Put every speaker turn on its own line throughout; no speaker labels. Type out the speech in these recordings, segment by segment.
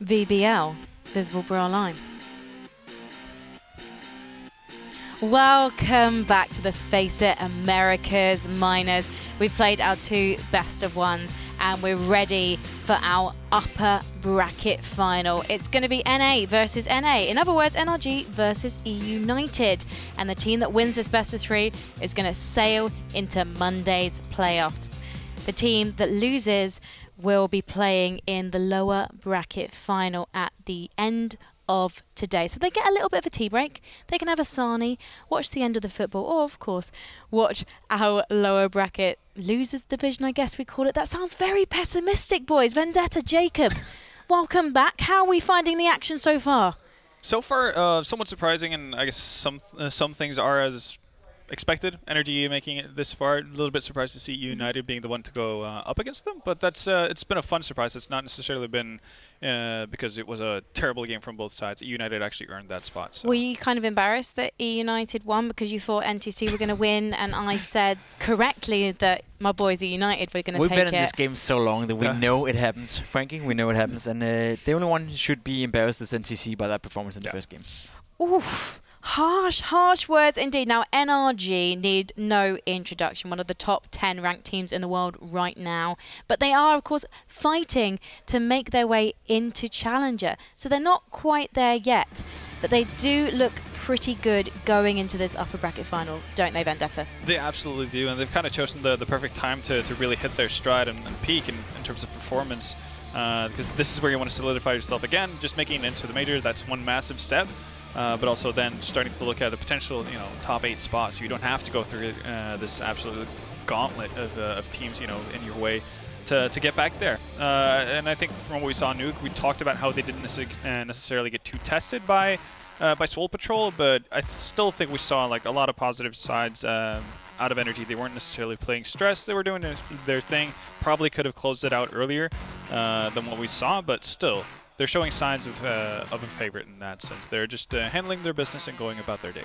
VBL, Visible Bra Line. Welcome back to the FACEIT Americas Minors. We've played our 2 best of ones and we're ready for our upper bracket final. It's going to be NA versus NA. In other words, NRG versus eUnited. And the team that wins this best of 3 is going to sail into Monday's playoffs. The team that loses will be playing in the lower bracket final at the end of today. So they get a little bit of a tea break. They can have a sarnie, watch the end of the football, or of course, watch our lower bracket losers division, I guess we call it. That sounds very pessimistic, boys. Vendetta, Jacob, welcome back. How are we finding the action so far?
So far, somewhat surprising, and I guess some things are as expected. NRG making it this far. A little bit surprised to see eUnited being the one to go up against them, but that's it's been a fun surprise. It's not necessarily been because it was a terrible game from both sides. eUnited actually earned that spot. So.
Were you kind of embarrassed that eUnited won because you thought NTC were going to win, and I said correctly that my boys eUnited were going to take it?
We've been in this game so long that we know it happens, Frankie. We know it happens, and the only one who should be embarrassed is NTC by that performance in the first game.
Oof. Harsh words indeed. Now, NRG need no introduction, one of the top 10 ranked teams in the world right now. But they are, of course, fighting to make their way into Challenger. So they're not quite there yet. But they do look pretty good going into this upper bracket final, don't they, Vendetta?
They absolutely do, and they've kind of chosen the perfect time to really hit their stride and peak in terms of performance. Because this is where you want to solidify yourself again. Just making it into the major, that's one massive step. But also then starting to look at the potential, top 8 spots. You don't have to go through this absolute gauntlet of teams, in your way to get back there. And I think from what we saw in Nuke, we talked about how they didn't necessarily get too tested by Swole Patrol, but I still think we saw like a lot of positive sides out of NRG. They weren't necessarily playing stress. They were doing their thing. Probably could have closed it out earlier than what we saw, but still. They're showing signs of a favorite in that sense. They're just handling their business and going about their day.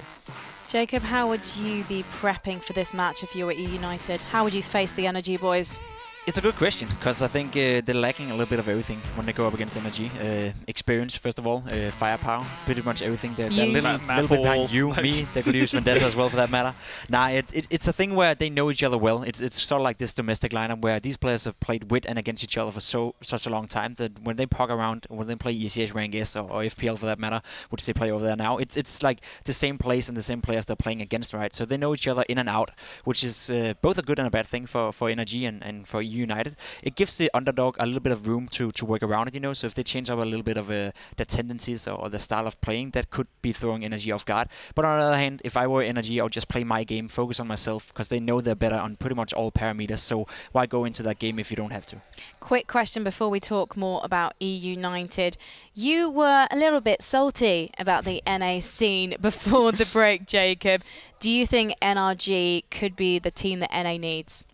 Jacob, how would you be prepping for this match if you were eUnited? How would you face the NRG boys?
It's a good question, because I think they're lacking a little bit of everything when they go up against NRG. Experience, first of all, firepower, pretty much everything. They're a little bit behind you, me. They could use Vendetta as well for that matter. Nah, it's a thing where they know each other well. It's sort of like this domestic lineup where these players have played with and against each other for such a long time that when they pog around, when they play ECH Rank S or FPL for that matter, which they play over there now, it's like the same place and the same players they're playing against, right? So they know each other in and out, which is both a good and a bad thing for NRG and for United. It gives the underdog a little bit of room to work around it, So if they change up a little bit of the tendencies or the style of playing, that could be throwing NRG off guard. But on the other hand, if I were NRG, I would just play my game, focus on myself, because they know they're better on pretty much all parameters. So why go into that game if you don't have to?
Quick question before we talk more about eUnited. You were a little bit salty about the NA scene before the break, Jacob. Do you think NRG could be the team that NA needs?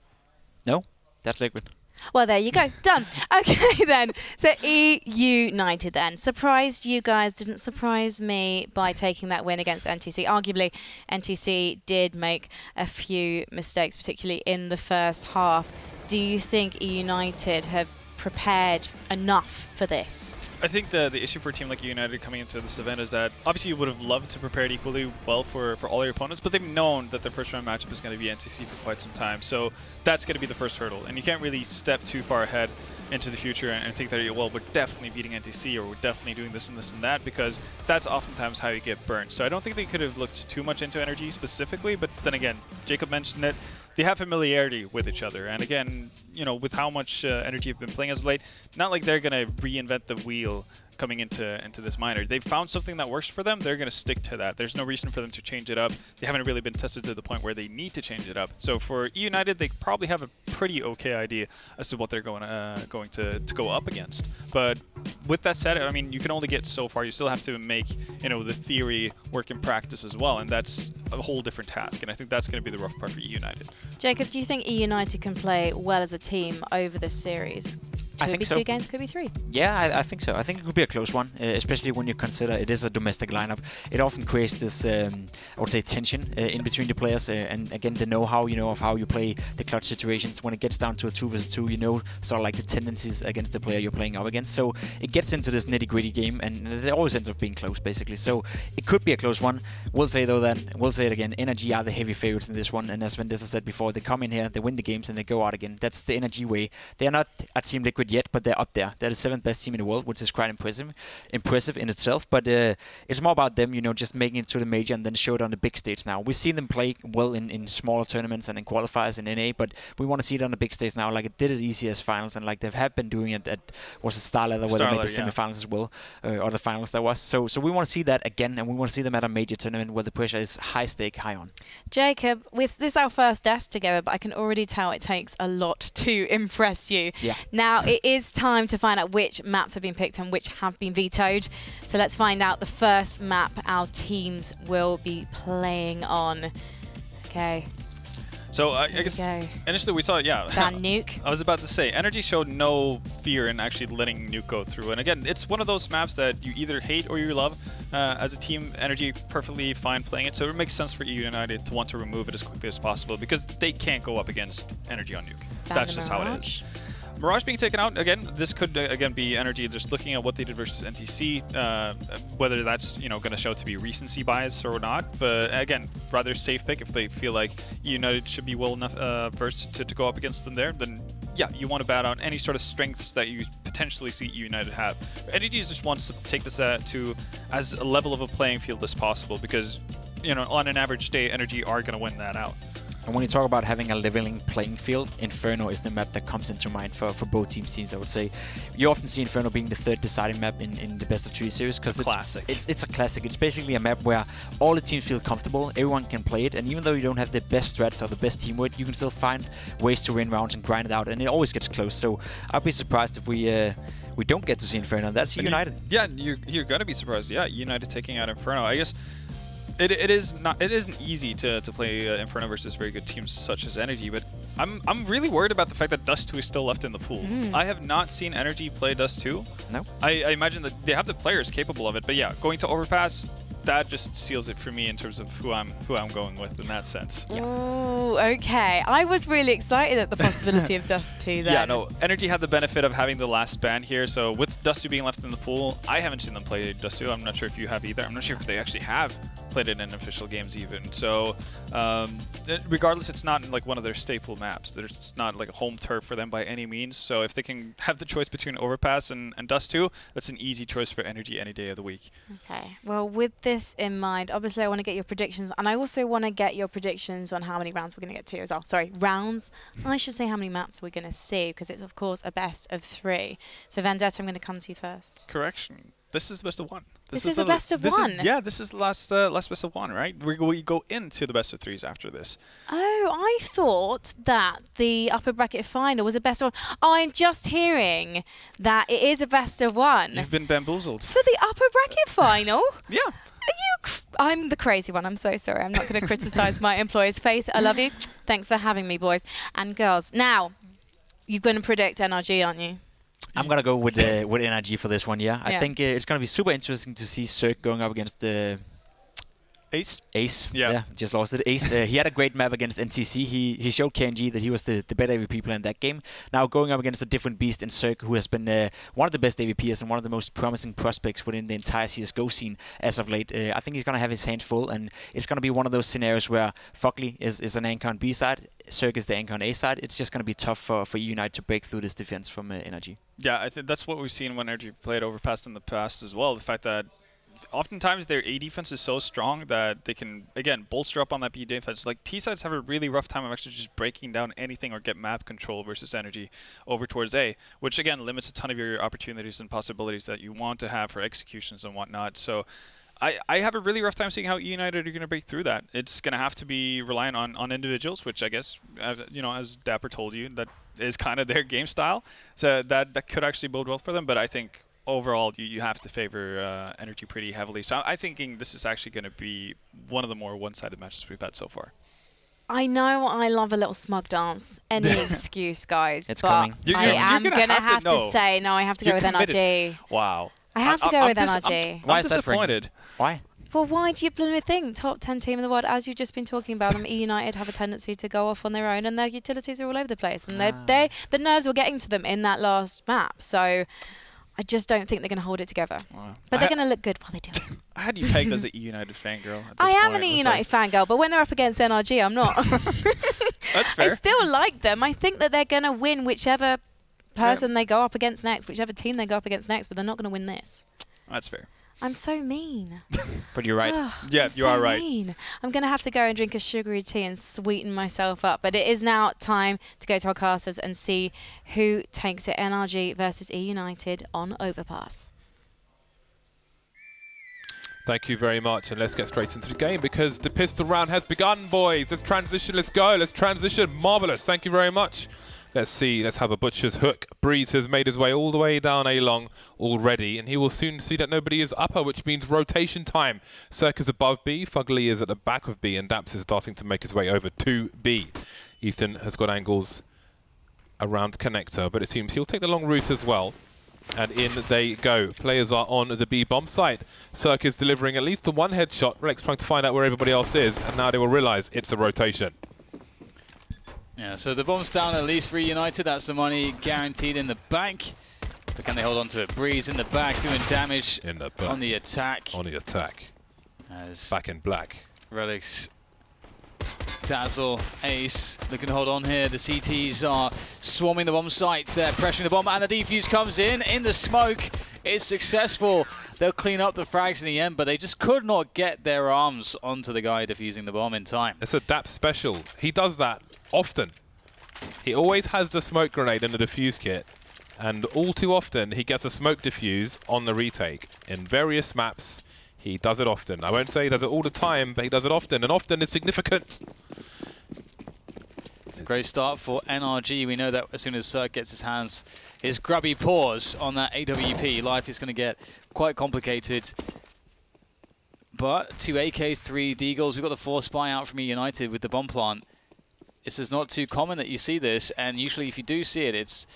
No, that's liquid.
Well, there you go. Done. Okay, then. So, eUnited then. Surprised you guys, didn't surprise me by taking that win against NTC. Arguably, NTC did make a few mistakes, particularly in the first half. Do you think eUnited have prepared enough for this?
I think the issue for a team like eUnited coming into this event is that obviously you would have loved to prepare it equally well for all your opponents, but they've known that their first round matchup is going to be NTC for quite some time. So that's going to be the first hurdle, and you can't really step too far ahead into the future and think that, well, we're definitely beating NTC or we're definitely doing this and this and that, because that's oftentimes how you get burned. So I don't think they could have looked too much into NRG specifically, but then again, Jacob mentioned it. They have familiarity with each other, and again, with how much NRG have been playing as of late, not like they're going to reinvent the wheel coming into this minor. They've found something that works for them. They're going to stick to that. There's no reason for them to change it up. They haven't really been tested to the point where they need to change it up. So for eUnited, they probably have a pretty okay idea as to what they're going to go up against. But with that said, I mean, you can only get so far. You still have to make the theory work in practice as well, and that's a whole different task. And I think that's going to be the rough part for eUnited.
Jacob, do you think eUnited can play well as a team over this series? Could be so. 2 games, could be 3.
Yeah, I think so. I think it could be a close one, especially when you consider it is a domestic lineup. It often creates this, I would say, tension in between the players, and again, the know-how, of how you play the clutch situations. When it gets down to a 2 versus 2, sort of like the tendencies against the player you're playing up against. So it gets into this nitty-gritty game, and it always ends up being close, basically. So it could be a close one. We'll say it again, NRG are the heavy favorites in this one, and as Vendetta said before, they come in here, they win the games, and they go out again. That's the NRG way. They're not a Team Liquid yet, but they're up there. They're the 7th best team in the world, which is quite impressive in itself. But it's more about them, just making it to the major and then show it on the big stage now. We've seen them play well in smaller tournaments and in qualifiers in NA, but we want to see it on the big stage now, like it did at ECS finals, and like they have been doing it at Starladder, where they made the semifinals as well, or the finals that was. So we want to see that again, and we want to see them at a major tournament where the pressure is high stake, high on.
Jacob, this is our first desk together, but I can already tell it takes a lot to impress you.
Yeah.
Now it is time to find out which maps have been picked and which have been vetoed. So let's find out the first map our teams will be playing on. Okay.
So I guess initially we saw it,
Ban Nuke.
I was about to say, NRG showed no fear in actually letting Nuke go through. And again, it's one of those maps that you either hate or you love. As a team, NRG perfectly fine playing it, so it makes sense for eUnited to want to remove it as quickly as possible because they can't go up against NRG on Nuke. That's just how it is. Mirage being taken out, again, this could again be NRG just looking at what they did versus NTC, whether that's going to show to be recency bias or not. But again, rather safe pick if they feel like eUnited should be well enough versed to go up against them there. Then yeah, you want to bat out any sort of strengths that you potentially see eUnited have. NRG just wants to take this to as a level of a playing field as possible because on an average day, NRG are going to win that out.
And when you talk about having a leveling playing field, Inferno is the map that comes into mind for both teams, I would say. You often see Inferno being the 3rd deciding map in the best of 3 series because it's a classic. It's basically a map where all the teams feel comfortable, everyone can play it, and even though you don't have the best strats or the best teamwork, you can still find ways to win rounds and grind it out, and it always gets close. So I'd be surprised if we don't get to see Inferno. That's eUnited.
Yeah, you're gonna be surprised. Yeah, eUnited taking out Inferno. I guess it isn't easy to play Inferno versus very good teams such as NRG, but I'm really worried about the fact that Dust 2 is still left in the pool. I have not seen NRG play Dust 2.
No.
I imagine that they have the players capable of it, but yeah, going to Overpass, that just seals it for me in terms of who I'm going with in that sense.
Yeah. Ooh, okay. I was really excited at the possibility of Dust 2 then.
Yeah, no, NRG had the benefit of having the last ban here, so with Dust 2 being left in the pool, I haven't seen them play Dust 2. I'm not sure if you have either. I'm not sure if they actually have played it in official games even. So regardless, it's not like one of their staple maps. It's not like a home turf for them by any means. So if they can have the choice between Overpass and Dust 2, that's an easy choice for NRG any day of the week.
Okay. Well, with this in mind, obviously I want to get your predictions, and I also want to get your predictions on how many rounds we're going to get to as well. Sorry, rounds. I should say how many maps we're going to see, because it's of course a best of 3. So Vendetta, I'm going to come to you first.
Correction. This is the best of 1.
This is the best of 1?
Yeah, this is the last best of 1, right? We go into the best of 3s after this.
Oh, I thought that the upper bracket final was a best of 1. Oh, I'm just hearing that it is a best of 1.
You've been bamboozled.
For the upper bracket final?
Yeah.
I'm the crazy one. I'm so sorry. I'm not going to criticize my employers. FACEIT, I love you. Thanks for having me, boys and girls. Now, you're going to predict NRG, aren't you?
I'm going to go with NRG for this one, yeah. I think it's going to be super interesting to see Cirque going up against
Ace.
Yeah, just lost it. Ace, he had a great map against NTC. He showed KNG that he was the better AVP player in that game. Now going up against a different beast in Cirque, who has been one of the best AVPs and one of the most promising prospects within the entire CSGO scene as of late. I think he's going to have his hands full, and it's going to be one of those scenarios where Fugly is an anchor on B side, Cirque is the anchor on A side. It's just going to be tough for eUnited to break through this defense from NRG.
Yeah, I think that's what we've seen when NRG played Overpass in the past as well. The fact that oftentimes their A defense is so strong that they can, again, bolster up on that B defense. Like, T-sides have a really rough time of actually just breaking down anything or get map control versus NRG over towards A, which, again, limits a ton of your opportunities and possibilities that you want to have for executions and whatnot. So I have a really rough time seeing how eUnited are going to break through that. It's going to have to be reliant on individuals, which I guess, as Dapper told you, that is kind of their game style. So that could actually bode well for them. But I think overall, you have to favor NRG pretty heavily. So I'm thinking this is actually going to be one of the more one-sided matches we've had so far.
I know I love a little smug dance. Any excuse, guys.
It's
but
coming.
I am going to have to say, no, I have to go with NRG.
Wow.
I have to go with NRG.
I'm disappointed.
Why?
Well, why do you blooming think top 10 team in the world, as you've just been talking about them, eUnited have a tendency to go off on their own, and their utilities are all over the place, and the nerves were getting to them in that last map. So I just don't think they're going to hold it together. Wow. But they're going to look good while they do it.
I had you pegged as a eUnited fangirl.
I am an eUnited fangirl, but when they're up against NRG, I'm not.
That's fair.
I still like them. I think that they're going to win whichever person they go up against next, whichever team they go up against next, but they're not going to win this.
That's fair.
I'm so mean.
But you're right.
Yeah, you are right.
Mean. I'm going to have to go and drink a sugary tea and sweeten myself up. But it is now time to go to our casters and see who takes it, NRG versus eUnited on Overpass.
Thank you very much, and let's get straight into the game because the pistol round has begun, boys. Let's transition, let's go, let's transition. Marvelous, thank you very much. Let's see, let's have a butcher's hook. Breeze has made his way all the way down A-long already, and he will soon see that nobody is upper, which means rotation time. Cirque is above B, Fugly is at the back of B, and Daps is starting to make his way over to B. Ethan has got angles around connector, but it seems he'll take the long route as well. And in they go. Players are on the B bomb site. Cirque is delivering at least the one headshot. Rex trying to find out where everybody else is, and now they will realize it's a rotation.
Yeah, so the bomb's down at least for eUnited. That's the money guaranteed in the bank. But can they hold on to it? Breeze in the back doing damage
in the back.
On the attack.
On the attack.
As
back in black.
Relics, Dazzle, Ace looking to hold on here. The CTs are swarming the bomb site. They're pressuring the bomb, and the defuse comes in the smoke. It's successful. They'll clean up the frags in the end, but they just could not get their arms onto the guy defusing the bomb in time.
It's a Daps special. He does that often. He always has the smoke grenade in the defuse kit, and all too often he gets a smoke defuse on the retake. In various maps, he does it often. I won't say he does it all the time, but he does it often, and often is significant.
It's a great start for NRG. We know that as soon as Cirque gets his grubby paws on that AWP, life is going to get quite complicated. But 2 AKs, 3 Deagles. We've got the 4 spy out from eUnited with the bomb plant. This is not too common that you see this, and usually if you do see it, it's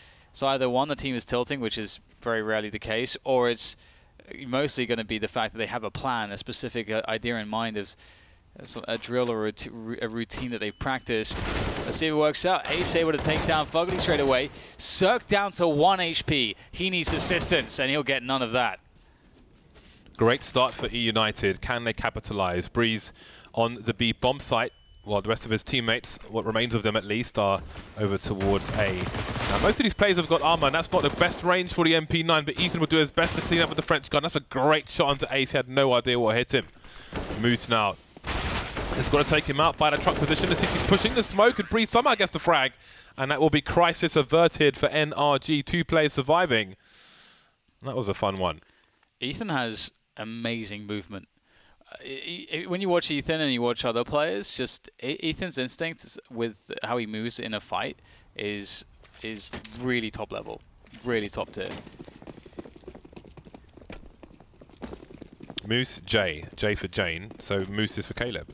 either one, the team is tilting, which is very rarely the case, or it's mostly going to be the fact that they have a plan, a specific idea in mind of a drill or a routine that they've practiced. Let's see if it works out. Ace able to take down Fugly straight away. Cirque down to 1 HP. He needs assistance, and he'll get none of that.
Great start for eUnited. Can they capitalize? Breeze on the B bomb site, while the rest of his teammates, what remains of them at least, are over towards A. Now, most of these players have got armor, and that's not the best range for the MP9, but Ethan will do his best to clean up with the French gun. That's a great shot onto Ace. He had no idea what hit him. Moose now. It's got to take him out by the truck position. The City's pushing the smoke, and Breeze somehow gets the frag. And that will be crisis averted for NRG. 2 players surviving. That was a fun one.
Ethan has amazing movement. When you watch Ethan and you watch other players, just Ethan's instincts with how he moves in a fight is really top level, really top tier.
Moose, J for Jane, so Moose is for Caleb.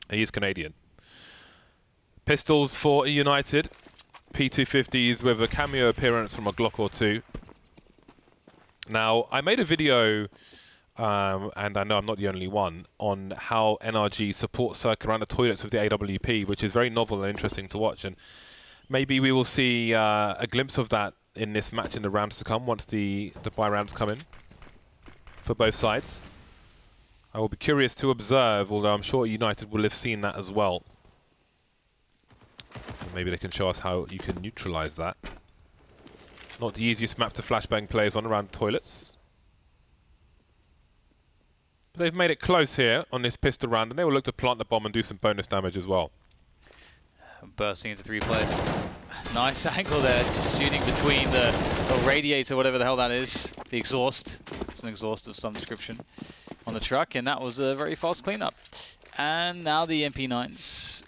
He is Canadian. Pistols for eUnited, P250s with a cameo appearance from a Glock or 2. Now, I made a video, and I know I'm not the only one, on how NRG supports Cirque around the toilets with the AWP, which is very novel and interesting to watch. And maybe we will see a glimpse of that in this match in the rounds to come, once the buy rounds come in for both sides. I will be curious to observe, although I'm sure United will have seen that as well. And maybe they can show us how you can neutralize that. Not the easiest map to flashbang players on around toilets. But they've made it close here on this pistol round, and they will look to plant the bomb and do some bonus damage as well.
Bursting into 3 players. Nice angle there, just shooting between the radiator, whatever the hell that is. The exhaust. It's an exhaust of some description on the truck, and that was a very fast cleanup. And now the MP9s.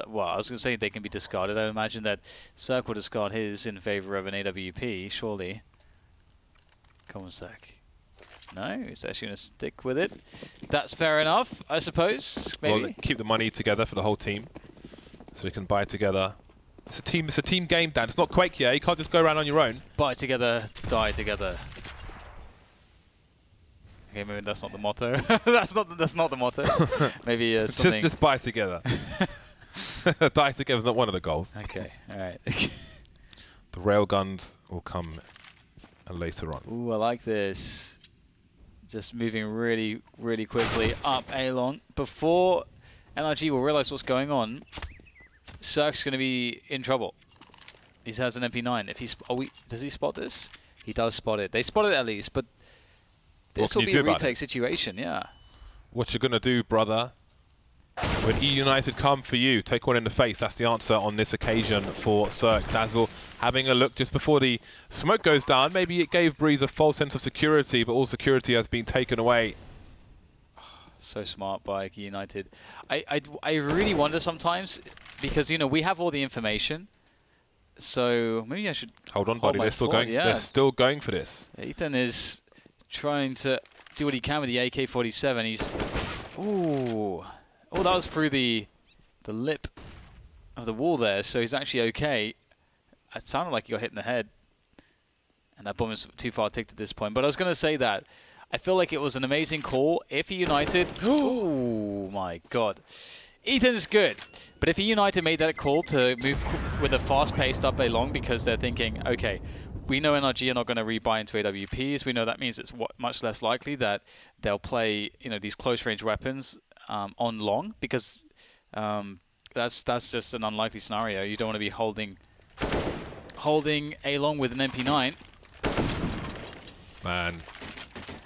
Well, I was going to say they can be discarded. I imagine that Cirque will discard his in favor of an AWP, surely. Come on, Cirque. No, he's actually going to stick with it. That's fair enough, I suppose. Maybe.
Well, keep the money together for the whole team, so we can buy together. It's a team. It's a team game, Dan. It's not Quake here. You can't just go around on your own.
Buy together, die together. Okay, maybe that's not the motto. that's not the motto. Maybe something.
Just buy together. Die together is not one of the goals.
Okay, all right.
The railguns will come later on.
Ooh, I like this. Just moving really, really quickly up A-long. Before NRG will realize what's going on, Cirque's going to be in trouble. He has an MP9. If he's, does he spot this? He does spot it. They spot it at least, but this will be a retake situation, yeah.
What you gonna do, brother? When eUnited come for you, take one in the face. That's the answer on this occasion for Cirque. Dazzle having a look just before the smoke goes down. Maybe it gave Breeze a false sense of security, but all security has been taken away.
So smart by eUnited. I really wonder sometimes, because, you know, we have all the information. So maybe I should
hold on, buddy. They're still going. Yeah. They're still going for this.
Ethan is trying to do what he can with the AK-47. He's oh, that was through the lip of the wall there. So he's actually okay. It sounded like he got hit in the head, and that bomb is too far ticked at this point. But I was going to say that I feel like it was an amazing call. If eUnited, oh my God. Ethan's good, but if eUnited made that call to move with a fast-paced up A-long because they're thinking, okay, we know NRG are not going to rebuy into AWPs. We know that means it's much less likely that they'll play, you know, these close-range weapons on long, because that's just an unlikely scenario. You don't want to be holding A-long with an MP9.
Man,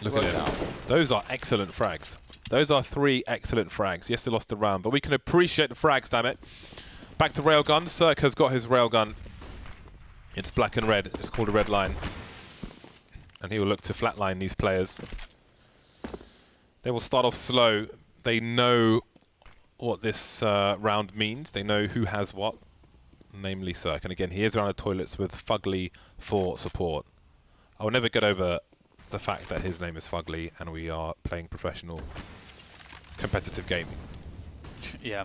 look at him. Those are excellent frags. Those are 3 excellent frags. Yes, they lost the round, but we can appreciate the frags, damn it. Back to railgun. Cirque has got his railgun. It's black and red. It's called a red line. And he will look to flatline these players. They will start off slow. They know what this round means. They know who has what, namely Cirque. And again, he is around the toilets with Fugly for support. I will never get over the fact that his name is Fugly and we are playing professional competitive gaming.
Yeah.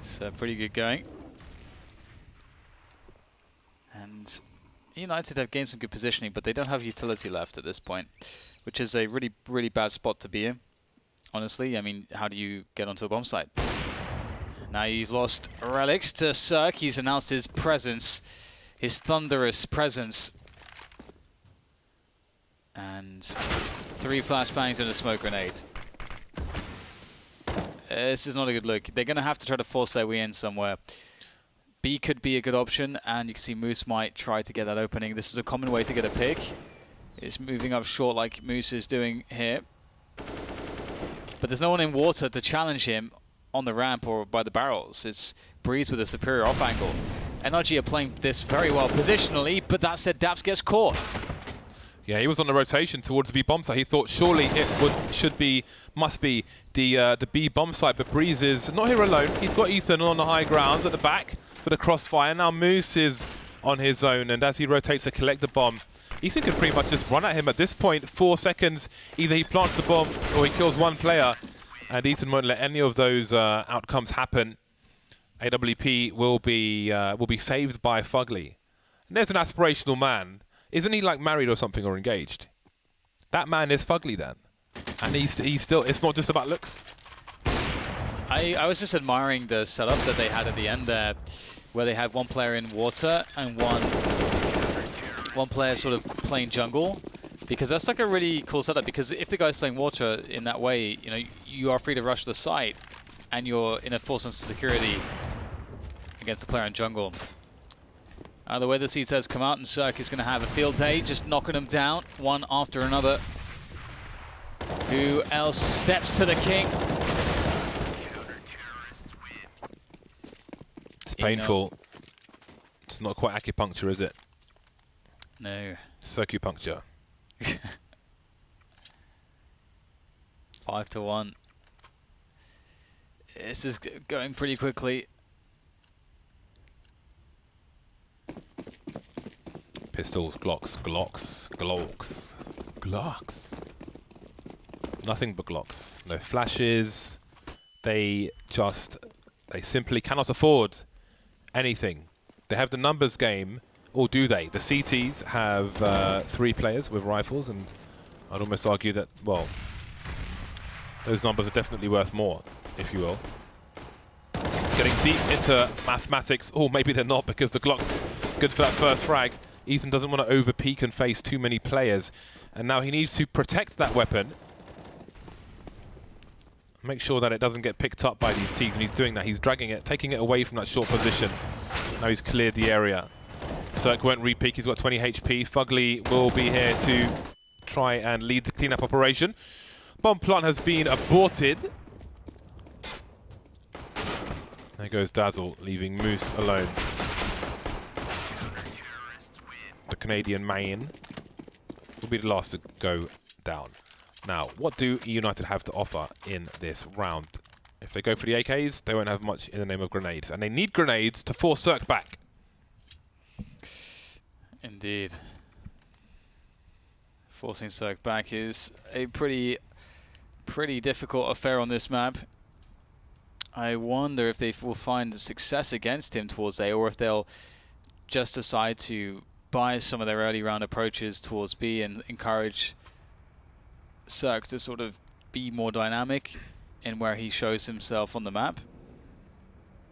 It's pretty good going. And eUnited have gained some good positioning, but they don't have utility left at this point, which is a really, really bad spot to be in. Honestly, I mean, how do you get onto a bomb site? Now you've lost Relics to Cirque. He's announced his presence, his thunderous presence. And 3 flashbangs and a smoke grenade. This is not a good look. They're going to have to try to force their way in somewhere. B could be a good option, and you can see Moose might try to get that opening. This is a common way to get a pick. It's moving up short like Moose is doing here. But there's no one in water to challenge him on the ramp or by the barrels. It's Breeze with a superior off angle. NRG are playing this very well positionally, but that said, Daps gets caught.
Yeah, he was on the rotation towards the B bomb site. He thought surely it must be the B bomb site, but Breeze is not here alone. He's got Ethan on the high grounds at the back for the crossfire. Now Moose is on his own, and as he rotates to collect the bomb, Ethan can pretty much just run at him at this point. 4 seconds, either he plants the bomb or he kills one player, and Ethan won't let any of those outcomes happen. AWP will be saved by Fugly. And there's an aspirational man. Isn't he like married or something, or engaged? That man is Fugly then. And he's still, it's not just about looks.
I was just admiring the setup that they had at the end there, where they had one player in water and one player sort of playing jungle, because that's like a really cool setup, because if the guy's playing water in that way, you know, you are free to rush the site and you're in a full sense of security against the player in jungle. The way the seeds has come out, and Cirque is going to have a field day, just knocking them down one after another. Who else steps to the king?
It's painful. It's not quite acupuncture, is it?
No.
Circupuncture.
5-1. This is going pretty quickly.
Pistols, Glocks, Glocks, Glocks, Glocks. Nothing but Glocks. No flashes. They simply cannot afford anything. They have the numbers game, or do they? The CTs have 3 players with rifles, and I'd almost argue that, well, those numbers are definitely worth more, if you will. Getting deep into mathematics. Oh, maybe they're not, because the Glock's good for that first frag. Ethan doesn't want to over-peek and face too many players. And now he needs to protect that weapon. Make sure that it doesn't get picked up by these Ts, and he's doing that. He's dragging it, taking it away from that short position. Now he's cleared the area. Cirque won't re-peek, he's got 20 HP. Fugly will be here to try and lead the cleanup operation. Bomb plant has been aborted. There goes Dazzle, leaving Moose alone. The Canadian man will be the last to go down. Now, what do eUnited have to offer in this round? If they go for the AKs, they won't have much in the name of grenades. And they need grenades to force Cirque back.
Indeed. Forcing Cirque back is a pretty difficult affair on this map. I wonder if they will find success against him towards A, or if they'll just decide to buy some of their early round approaches towards B and encourage Cirque to sort of be more dynamic in where he shows himself on the map.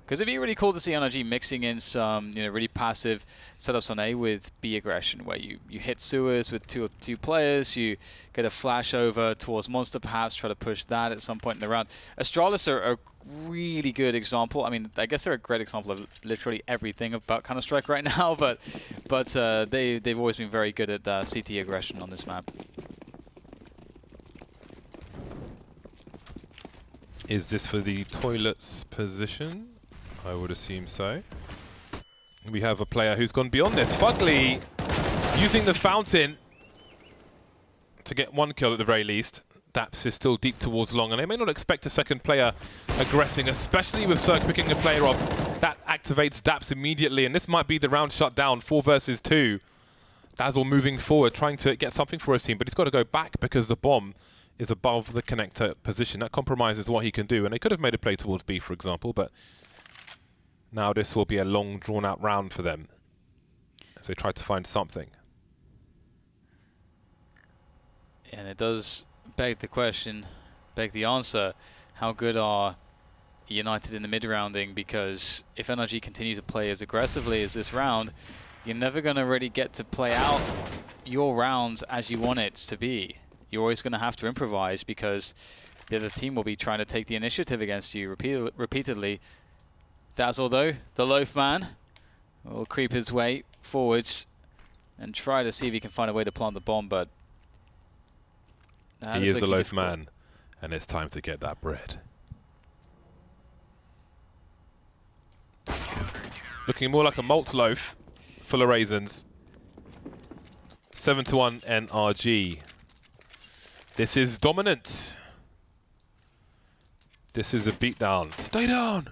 Because it'd be really cool to see NRG mixing in some, really passive setups on A with B aggression, where you hit sewers with two players, you get a flash over towards Monster, perhaps try to push that at some point in the round. Astralis are a really good example. I mean, I guess they're a great example of literally everything about Counter-Strike right now, but they've always been very good at CT aggression on this map.
Is this for the toilets position? I would assume so. We have a player who's gone beyond this. Fugly using the fountain to get 1 kill at the very least. Daps is still deep towards long, and they may not expect a second player aggressing, especially with Cirque picking a player off. That activates Daps immediately, and this might be the round shut down, 4 versus 2. Dazzle moving forward, trying to get something for his team, but he's got to go back because the bomb is above the connector position. That compromises what he can do, and they could have made a play towards B, for example, but now this will be a long, drawn-out round for them as they try to find something.
And it does beg the question, beg the answer, how good are eUnited in the mid-rounding? Because if NRG continues to play as aggressively as this round, you're never going to really get to play out your rounds as you want it to be. You're always going to have to improvise because the other team will be trying to take the initiative against you repeatedly. Dazzle, though, the loaf man, will creep his way forwards and try to see if he can find a way to plant the bomb, but
he is the loaf man, and it's time to get that bread. Looking more like a malt loaf full of raisins. 7-1 NRG. This is dominant. This is a beatdown. Stay down!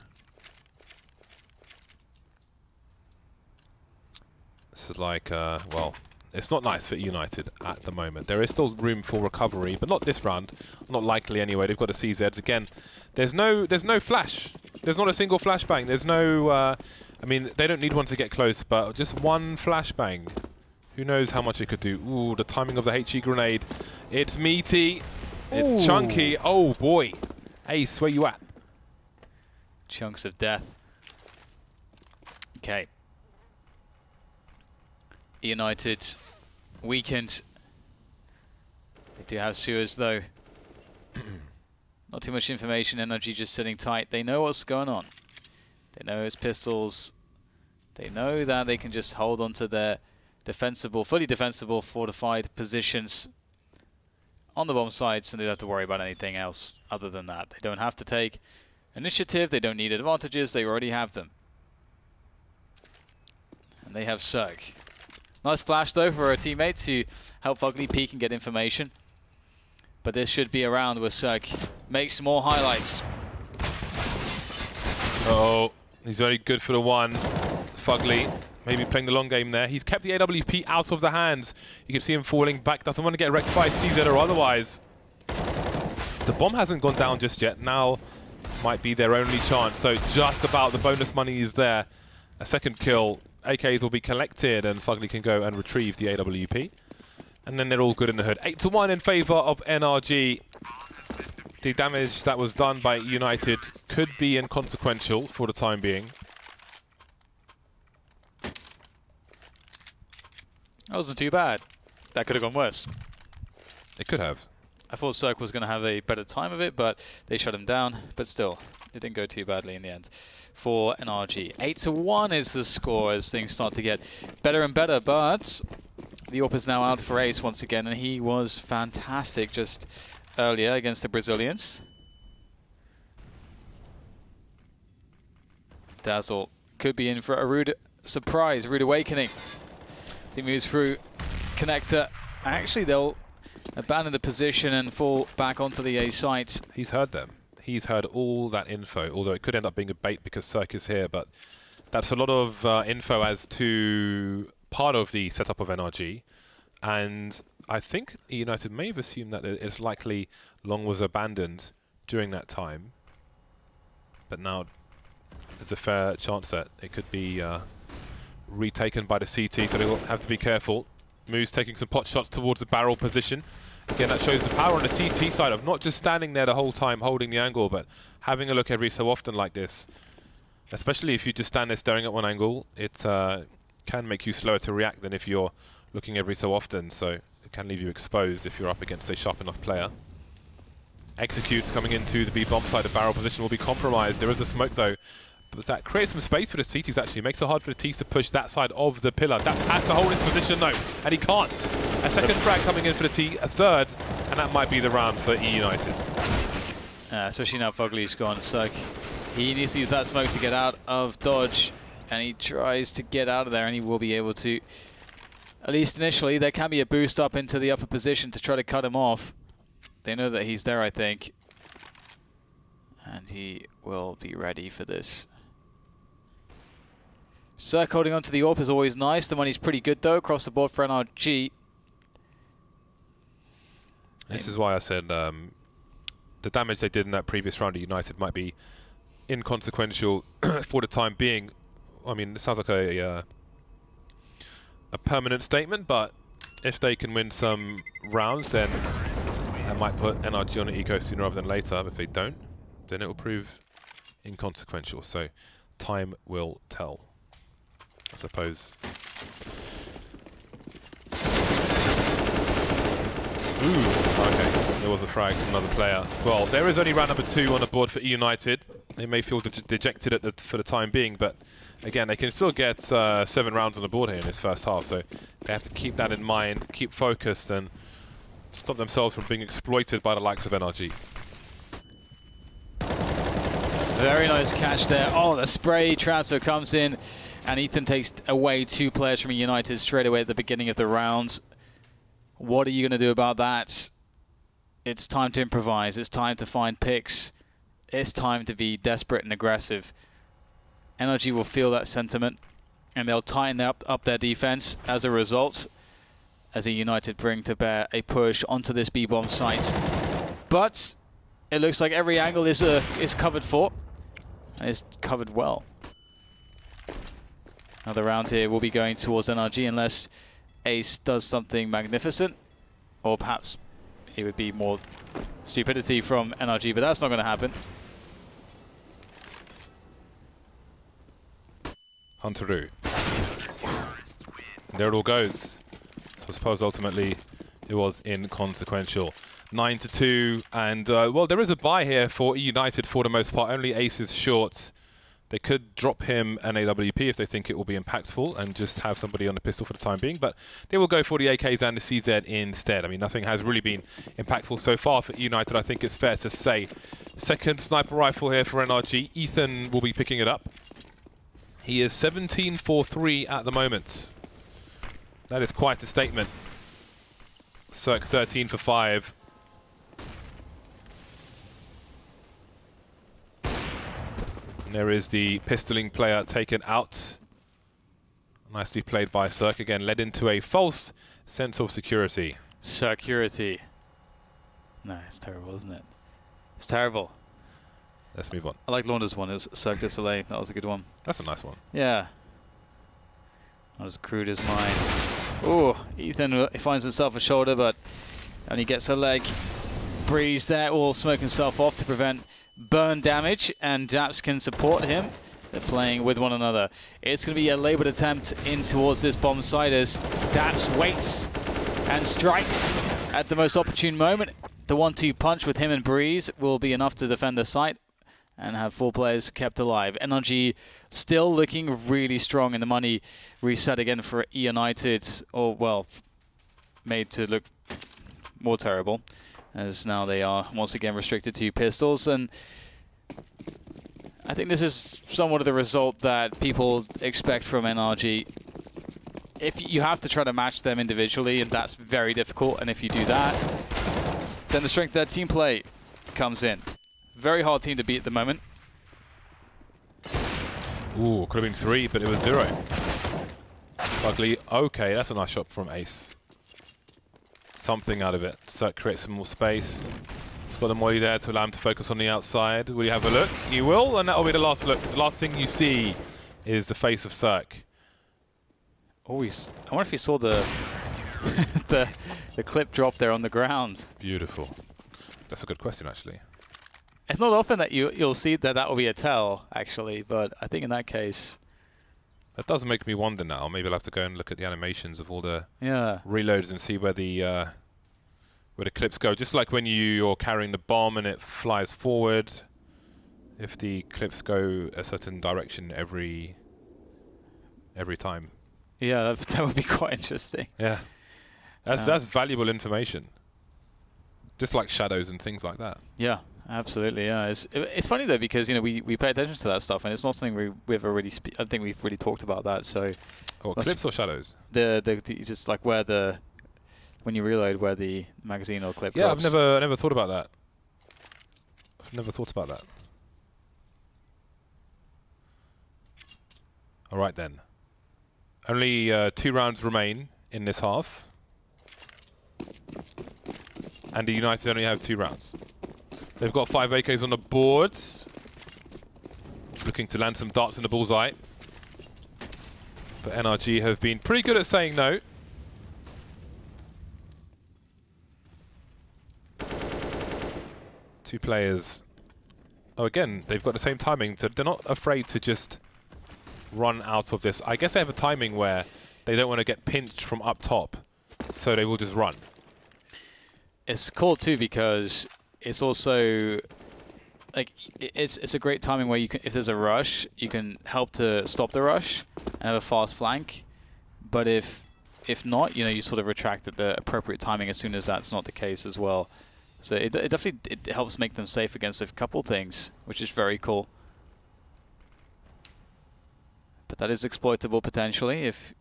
It's like, well, it's not nice for eUnited at the moment. There is still room for recovery, but not this round. Not likely anyway. They've got the CZs again. There's no flash. There's not a single flashbang. There's no. I mean, they don't need one to get close, but just one flashbang. Who knows how much it could do? Ooh, the timing of the HE grenade. It's meaty. It's chunky. Oh boy. Ace, where you at?
Chunks of death. Okay. eUnited weakened. They do have sewers though. Not too much information. NRG just sitting tight. They know what's going on. They know it's pistols. They know that they can just hold on to their defensible, fully defensible, fortified positions on the bomb sites, and they don't have to worry about anything else other than that. They don't have to take initiative. They don't need advantages. They already have them. And they have Cirque. Nice flash, though, for our teammates to help Fugly peek and get information. But this should be a round where Cirque makes more highlights.
Oh, he's only good for the one. Fugly maybe playing the long game there. He's kept the AWP out of the hands. You can see him falling back. Doesn't want to get wrecked by TZ or otherwise. The bomb hasn't gone down just yet. Now might be their only chance. So just about the bonus money is there. A second kill. AKs will be collected and Fugly can go and retrieve the AWP. And then they're all good in the hood. 8-1 in favor of NRG. The damage that was done by United could be inconsequential for the time being.
That wasn't too bad. That could have gone worse.
It could have.
I thought Cirque was going to have a better time of it, but they shut him down. But still, it didn't go too badly in the end for NRG. 8-1 is the score as things start to get better and better, but the AWP is now out for Ace once again, and he was fantastic just earlier against the Brazilians. Dazzle could be in for a rude surprise, rude awakening. As he moves through connector. Actually, they'll abandon the position and fall back onto the A site.
He's heard them. He's heard all that info, although it could end up being a bait because Cirque is here, but that's a lot of info as to part of the setup of NRG. And I think eUnited may have assumed that it's likely Long was abandoned during that time. But now there's a fair chance that it could be retaken by the CT, so they'll have to be careful. Moose taking some pot shots towards the barrel position. Again, that shows the power on the CT side of not just standing there the whole time holding the angle, but having a look every so often like this. Especially if you just stand there staring at one angle, it can make you slower to react than if you're looking every so often, so it can leave you exposed if you're up against a sharp enough player. Executes coming into the B bomb side, the barrel position will be compromised. There is a smoke though, but that creates some space for the CTs actually. Makes it hard for the T's to push that side of the pillar. That has to hold his position though, and he can't. A second frag coming in for the T, a third, and that might be the round for eUnited.
Especially now Fugly's gone. So he needs to use that smoke to get out of dodge, and he tries to get out of there, and he will be able to. At least initially, there can be a boost up into the upper position to try to cut him off. They know that he's there, I think. And he will be ready for this. Cirque holding on to the AWP is always nice. The money's pretty good, though, across the board for NRG.
This is why I said the damage they did in that previous round of United might be inconsequential for the time being. I mean, it sounds like a permanent statement, but if they can win some rounds, then that might put NRG on an eco sooner rather than later. If they don't, then it will prove inconsequential. So time will tell, I suppose. Ooh, okay. There was a frag from another player. Well, there is only round number 2 on the board for eUnited. They may feel dejected for the time being, but again, they can still get 7 rounds on the board here in this first half, so they have to keep that in mind, keep focused, and stop themselves from being exploited by the likes of NRG.
Very nice catch there. Oh, the spray transfer comes in, and Ethan takes away 2 players from eUnited straight away at the beginning of the round. What are you going to do about that? It's time to improvise. It's time to find picks. It's time to be desperate and aggressive. NRG will feel that sentiment, and they'll tighten up their defense as a result, as eUnited bring to bear a push onto this B-bomb site. But it looks like every angle is covered for, and it's covered well. Another round here will be going towards NRG unless Ace does something magnificent, or perhaps it would be more stupidity from NRG, but that's not going to happen.
Hunteroo. There it all goes. So I suppose ultimately it was inconsequential. 9-2, and well, there is a buy here for eUnited for the most part. Only Ace is short. They could drop him an AWP if they think it will be impactful and just have somebody on the pistol for the time being, but they will go for the AKs and the CZ instead. I mean, nothing has really been impactful so far for eUnited, I think it's fair to say. Second sniper rifle here for NRG. Ethan will be picking it up. He is 17 for 3 at the moment. That is quite a statement. Cirque 13 for 5. And there is the pistoling player taken out. Nicely played by Cirque. Again, led into a false sense of security.
Security. No, it's terrible, isn't it? It's terrible.
Let's move on.
I like Launder's one. It was Cirque du Soleil. That was a good one.
That's a nice one.
Yeah. Not as crude as mine. Oh, Ethan he finds himself a shoulder, but only gets a leg. Breeze there will smoke himself off to prevent burn damage, and Daps can support him. They're playing with one another. It's going to be a laboured attempt in towards this bomb site as Daps waits and strikes at the most opportune moment. The 1-2 punch with him and Breeze will be enough to defend the site and have 4 players kept alive. NRG still looking really strong, and the money reset again for eUnited, or well, made to look more terrible, as now they are once again restricted to pistols. And I think this is somewhat of the result that people expect from NRG. If you have to try to match them individually, and that's very difficult, and if you do that, then the strength of that team play comes in. Very hard team to beat at the moment.
Ooh, could have been 3, but it was 0. Ugly. Okay, that's a nice shot from Ace. Something out of it. So it creates some more space. He's got the molly there to allow him to focus on the outside. Will you have a look? You will, and that will be the last look. The last thing you see is the face of Cirque.
Oh, I wonder if he saw the the clip drop there on the ground.
Beautiful. That's a good question, actually.
It's not often that you'll see that will be a tell, actually, but I think in that case...
That does make me wonder now. Maybe I'll have to go and look at the animations of all the reloads and see where the clips go. Just like when you're carrying the bomb and it flies forward, if the clips go a certain direction every time. Yeah,
that would be quite interesting.
Yeah, that's valuable information. Just like shadows and things like that.
Yeah. Absolutely, yeah. It's funny though, because we pay attention to that stuff, and it's not something we've already. I think we've really talked about that. So,
clips or shadows?
The just like where when you reload where the magazine or clip.
Yeah,
drops.
I've never thought about that. I've never thought about that. All right then. Only 2 rounds remain in this half, and the United only have 2 rounds. They've got 5 AKs on the boards. Looking to land some darts in the bullseye. But NRG have been pretty good at saying no. Two players. Oh, again, they've got the same timing, so they're not afraid to just run out of this. I guess they have a timing where they don't want to get pinched from up top, so they will just run.
It's cool too because it's also like it's a great timing where you can, if there's a rush, you can help to stop the rush and have a fast flank. But if not, you sort of retract at the appropriate timing as soon as that's not the case as well. So it definitely helps make them safe against a couple things, which is very cool. But that is exploitable potentially if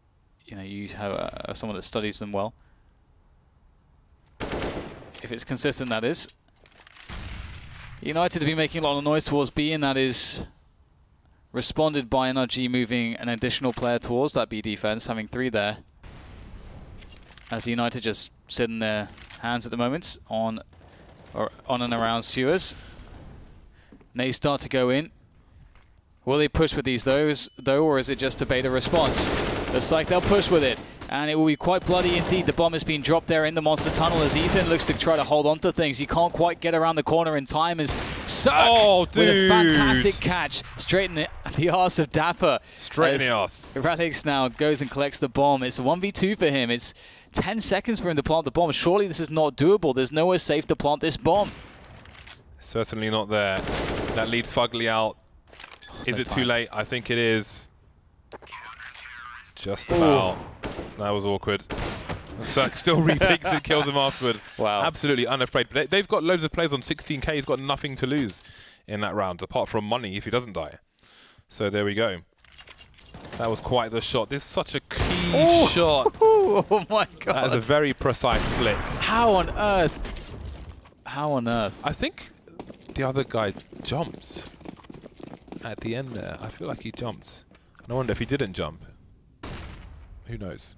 you have someone that studies them well. If it's consistent, that is. United to be making a lot of noise towards B, and that is responded by NRG moving an additional player towards that B defense, having 3 there. As United just sit in their hands at the moment on and around Sewers. They start to go in. Will they push with these though, or is it just a beta response? Looks like they'll push with it. And it will be quite bloody indeed. The bomb has been dropped there in the monster tunnel as Ethan looks to try to hold on to things. He can't quite get around the corner in time as Cirque with a fantastic catch straight in the arse of Dapper.
Straight in the arse.
Radix now goes and collects the bomb. It's a 1v2 for him. It's 10 seconds for him to plant the bomb. Surely this is not doable. There's nowhere safe to plant this bomb.
Certainly not there. That leaves Fugly out. Is it too late? I think it is. Just about. That was awkward. Cirque still repicks and kills him afterwards.
Wow.
Absolutely unafraid. But they've got loads of players on 16k. He's got nothing to lose in that round, apart from money if he doesn't die. So there we go. That was quite the shot. This is such a key shot.
Oh my god.
That is a very precise flick.
How on earth? How on earth?
I think the other guy jumped at the end there. I feel like he jumped. And I wonder if he didn't jump. Who knows?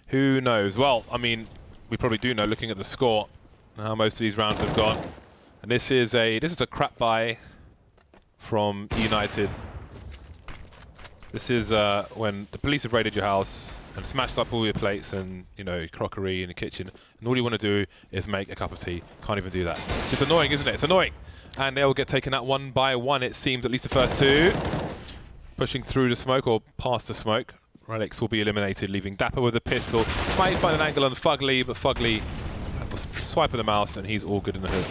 Who knows? Well, I mean, we probably do know, looking at the score, how most of these rounds have gone. And this is a crap buy from eUnited. This is when the police have raided your house and smashed up all your plates and, you know, crockery in the kitchen, and all you want to do is make a cup of tea. Can't even do that. It's just annoying, isn't it? It's annoying. And they'll get taken out one by one, it seems, at least the first two. Pushing through the smoke, or past the smoke. Relics will be eliminated, leaving Dapper with a pistol. Might find an angle on Fugly, but Fugly was swiping the mouse, and he's all good in the hood.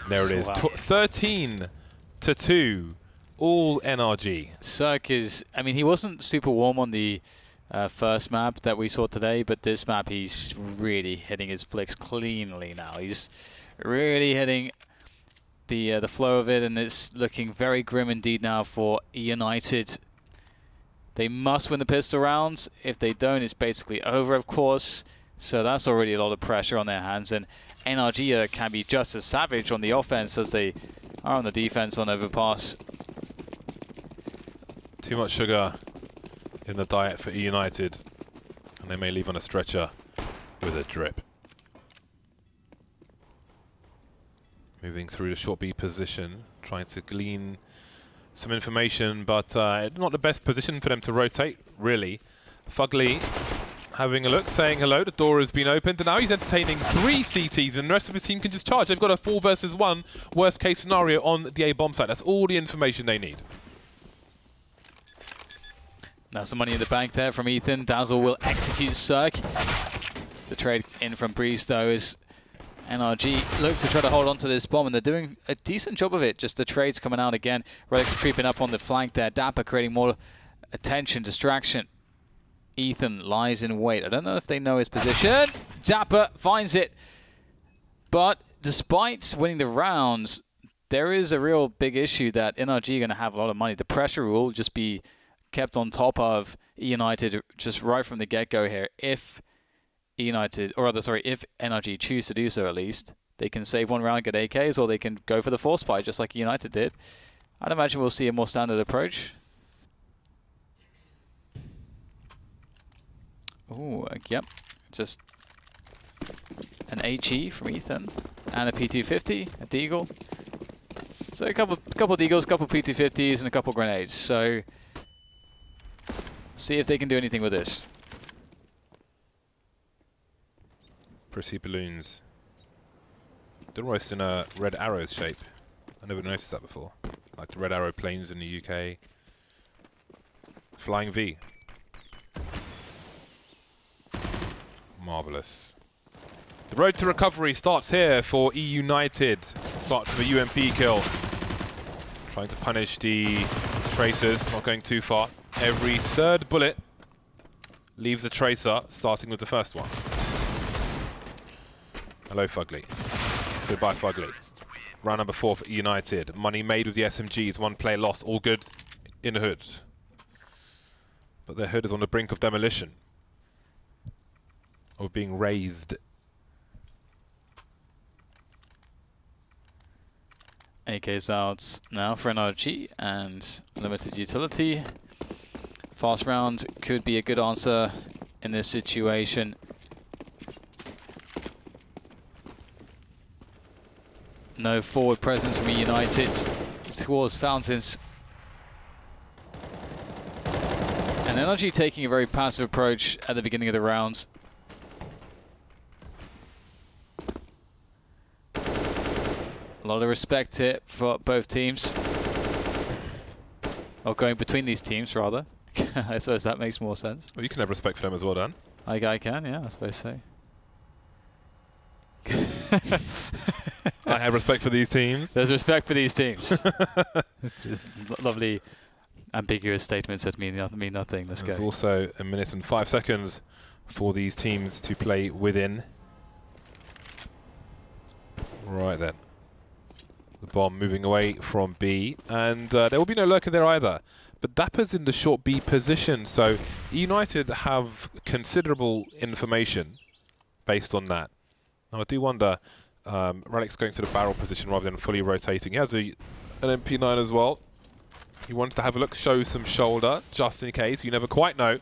There it is.
Wow.
13-2. All NRG.
Cirque is, I mean, he wasn't super warm on the first map that we saw today, but this map he's really hitting his flicks cleanly now. He's really hitting the flow of it, and it's looking very grim indeed now for eUnited. They must win the pistol rounds. If they don't, it's basically over, of course. So that's already a lot of pressure on their hands, and NRG can be just as savage on the offense as they are on the defense on Overpass.
Too much sugar in the diet for eUnited, and they may leave on a stretcher with a drip. Moving through the short B position, trying to glean some information, but not the best position for them to rotate, really. Fugly having a look, saying hello, the door has been opened, and now he's entertaining 3 CTs, and the rest of his team can just charge. They've got a 4 versus 1 worst case scenario on the A bomb site. That's all the information they need.
That's the money in the bank there from Ethan. Dazzle will execute Cirque. The trade in from Breeze, though, is NRG look to try to hold on to this bomb, and they're doing a decent job of it. Just the trades coming out again. Relics creeping up on the flank there. Dapper creating more attention, distraction. Ethan lies in wait. I don't know if they know his position. Dapper finds it. But despite winning the rounds, there is a real big issue that NRG are going to have a lot of money. The pressure will just be kept on top of eUnited just right from the get-go here. If eUnited, or rather, sorry, if NRG choose to do so, at least they can save 1 round, get AKs, or they can go for the force buy just like eUnited did. I'd imagine we'll see a more standard approach. Oh, yep, just an HE from Ethan and a P250, a Deagle. So a couple Deagles, a couple P250s, and a couple grenades. So see if they can do anything with this.
Pretty balloons. They're almost in a red arrow shape. I never noticed that before. Like the red arrow planes in the UK. Flying V. Marvellous. The road to recovery starts here for eUnited. Starts with a UMP kill. Trying to punish the tracers, not going too far. Every 3rd bullet leaves a tracer, starting with the first one. Hello, Fugly. Goodbye, Fugly. Round number 4 for eUnited. Money made with the SMGs. 1 player lost. All good in the hood. But their hood is on the brink of demolition. Or being raised.
AK's out now for NRG and limited utility. Fast round could be a good answer in this situation. No forward presence from eUnited towards Fountains. And NRG taking a very passive approach at the beginning of the rounds. A lot of respect here for both teams. Or going between these teams, rather. I suppose that makes more sense.
Well, you can have respect for them as well, Dan.
I can, yeah, I suppose so.
I have respect for these teams.
There's respect for these teams. It's a lovely, ambiguous statements that mean nothing. Let's go.
There's also 1 minute and 5 seconds for these teams to play within. Right then. The bomb moving away from B, and there will be no lurker there either. But Dapper's in the short B position, so eUnited have considerable information based on that. Now I do wonder, Relic's going to the barrel position rather than fully rotating. He has an MP9 as well. He wants to have a look, show some shoulder, just in case. You never quite know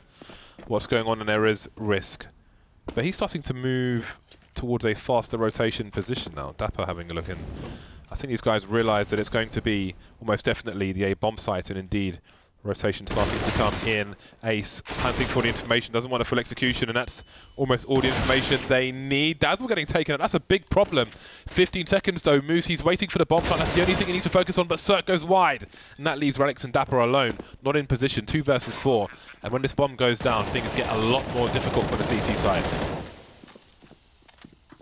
what's going on, and there is risk. But he's starting to move towards a faster rotation position now. Dapper having a look in. I think these guys realise that it's going to be almost definitely the A bomb site, and indeed rotation starting to come in. Ace hunting for the information, doesn't want a full execution, and that's almost all the information they need. Dazzle getting taken out, that's a big problem. 15 seconds though, Moose, he's waiting for the bomb plant, that's the only thing he needs to focus on, but Cirque goes wide. And that leaves Relics and Dapper alone, not in position, 2 versus 4. And when this bomb goes down, things get a lot more difficult for the CT side.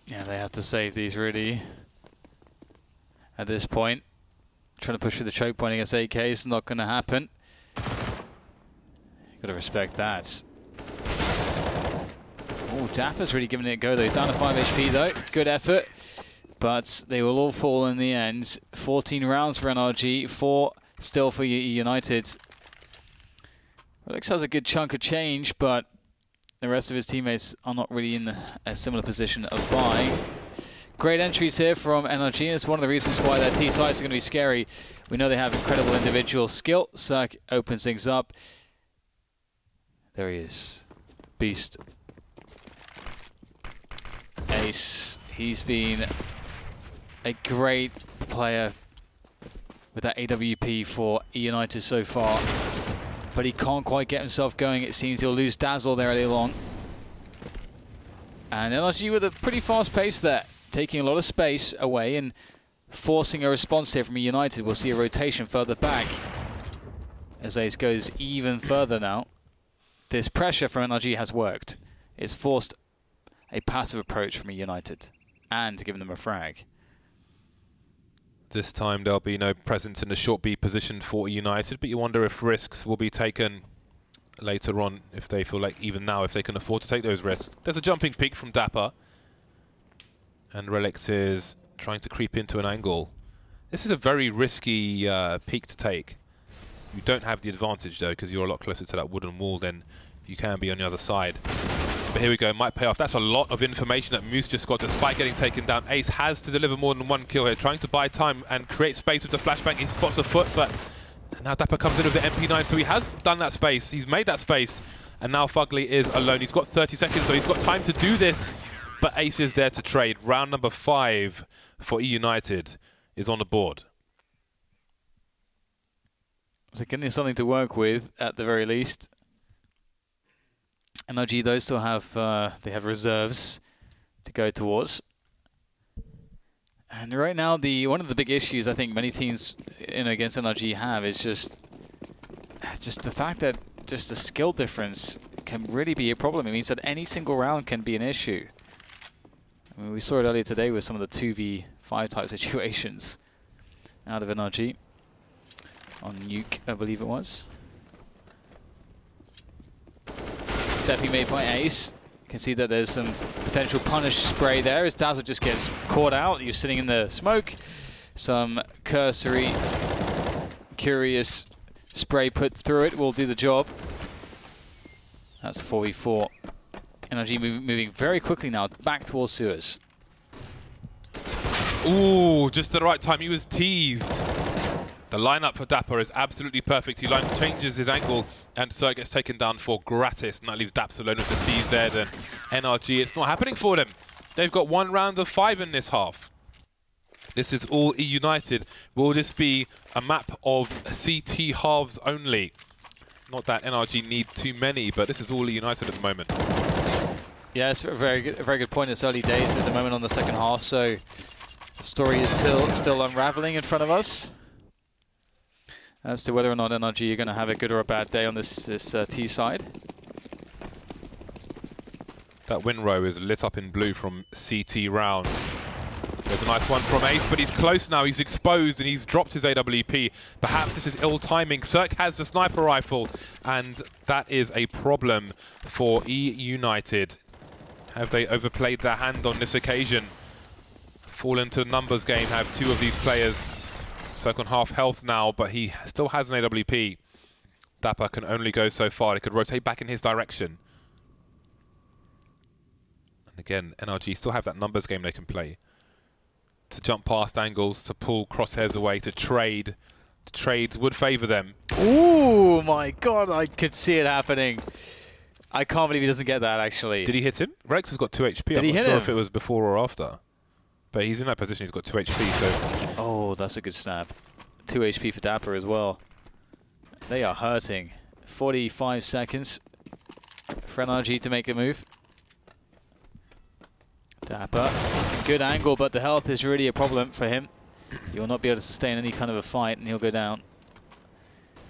Yeah, they have to save these really at this point. Trying to push through the choke point against AK is not going to happen. Got to respect that. Oh, Dapper's really giving it a go though. He's down to 5 HP though. Good effort. But they will all fall in the end. 14 rounds for NRG, 4 still for eUnited. Alex has a good chunk of change, but the rest of his teammates are not really in a similar position of buying. Great entries here from NRG, and it's one of the reasons why their T sites are going to be scary. We know they have incredible individual skill. Cirque opens things up. There he is. Beast. Ace. He's been a great player with that AWP for eUnited so far. But he can't quite get himself going. It seems he'll lose Dazzle there early on. And NRG with a pretty fast pace there, taking a lot of space away and forcing a response here from eUnited. We'll see a rotation further back as Ace goes even further now. This pressure from NRG has worked. It's forced a passive approach from eUnited and given them a frag.
This time there'll be no presence in the short B position for eUnited, but you wonder if risks will be taken later on, if they feel like even now if they can afford to take those risks. There's a jumping peek from Dapper, and Relics is trying to creep into an angle. This is a very risky peek to take. You don't have the advantage though, because you're a lot closer to that wooden wall than you can be on the other side. But here we go, might pay off. That's a lot of information that Moose just got despite getting taken down. Ace has to deliver more than 1 kill here, trying to buy time and create space with the flashbang. He spots a foot, but now Dapper comes in with the MP9, so he has done that space. He's made that space, and now Fugly is alone. He's got 30 seconds, so he's got time to do this, but Ace is there to trade. Round number 5 for eUnited is on the board.
So getting something to work with at the very least. NRG though still have they have reserves to go towards. And right now one of the big issues I think many teams against NRG have is just the fact that just the skill difference can really be a problem. It means that any single round can be an issue. I mean, we saw it earlier today with some of the 2v5 type situations out of NRG. On Nuke, I believe it was. Stepping made by Ace. You can see that there's some potential punish spray there as Dazzle just gets caught out. You're sitting in the smoke. Some cursory, curious spray put through it will do the job. That's a 4v4. NRG moving very quickly now back towards sewers.
Ooh, just the right time. He was teased. The lineup for Dapper is absolutely perfect. He changes his angle, and Cirque gets taken down for gratis, and that leaves Daps alone with the CZ and NRG. It's not happening for them. They've got 1 round of 5 in this half. This is all eUnited. Will this be a map of CT halves only? Not that NRG need too many, but this is all eUnited at the moment.
Yeah, it's a very good point. It's early days at the moment on the second half, so the story is still unraveling in front of us. As to whether or not NRG are going to have a good or a bad day on this T side.
That win row is lit up in blue from CT rounds. There's a nice one from Ace, but he's close now. He's exposed and he's dropped his AWP. Perhaps this is ill timing. Cirque has the sniper rifle, and that is a problem for eUnited. Have they overplayed their hand on this occasion? Fall into the numbers game, have 2 of these players. Cirque on half health now, but he still has an AWP. Dapper can only go so far. He could rotate back in his direction. And again, NRG still have that numbers game they can play. To jump past angles, to pull crosshairs away, to trade. Trades would favour them.
Ooh, my God, I could see it happening. I can't believe he doesn't get that, actually.
Did he hit him? Rex has got 2 HP. I'm not sure if it was before or after. But he's in that position. He's got 2 HP, so...
Oh, that's a good snap. 2 HP for Dapper as well. They are hurting. 45 seconds for NRG to make a move. Dapper, good angle, but the health is really a problem for him. You'll not be able to sustain any kind of a fight, and he'll go down.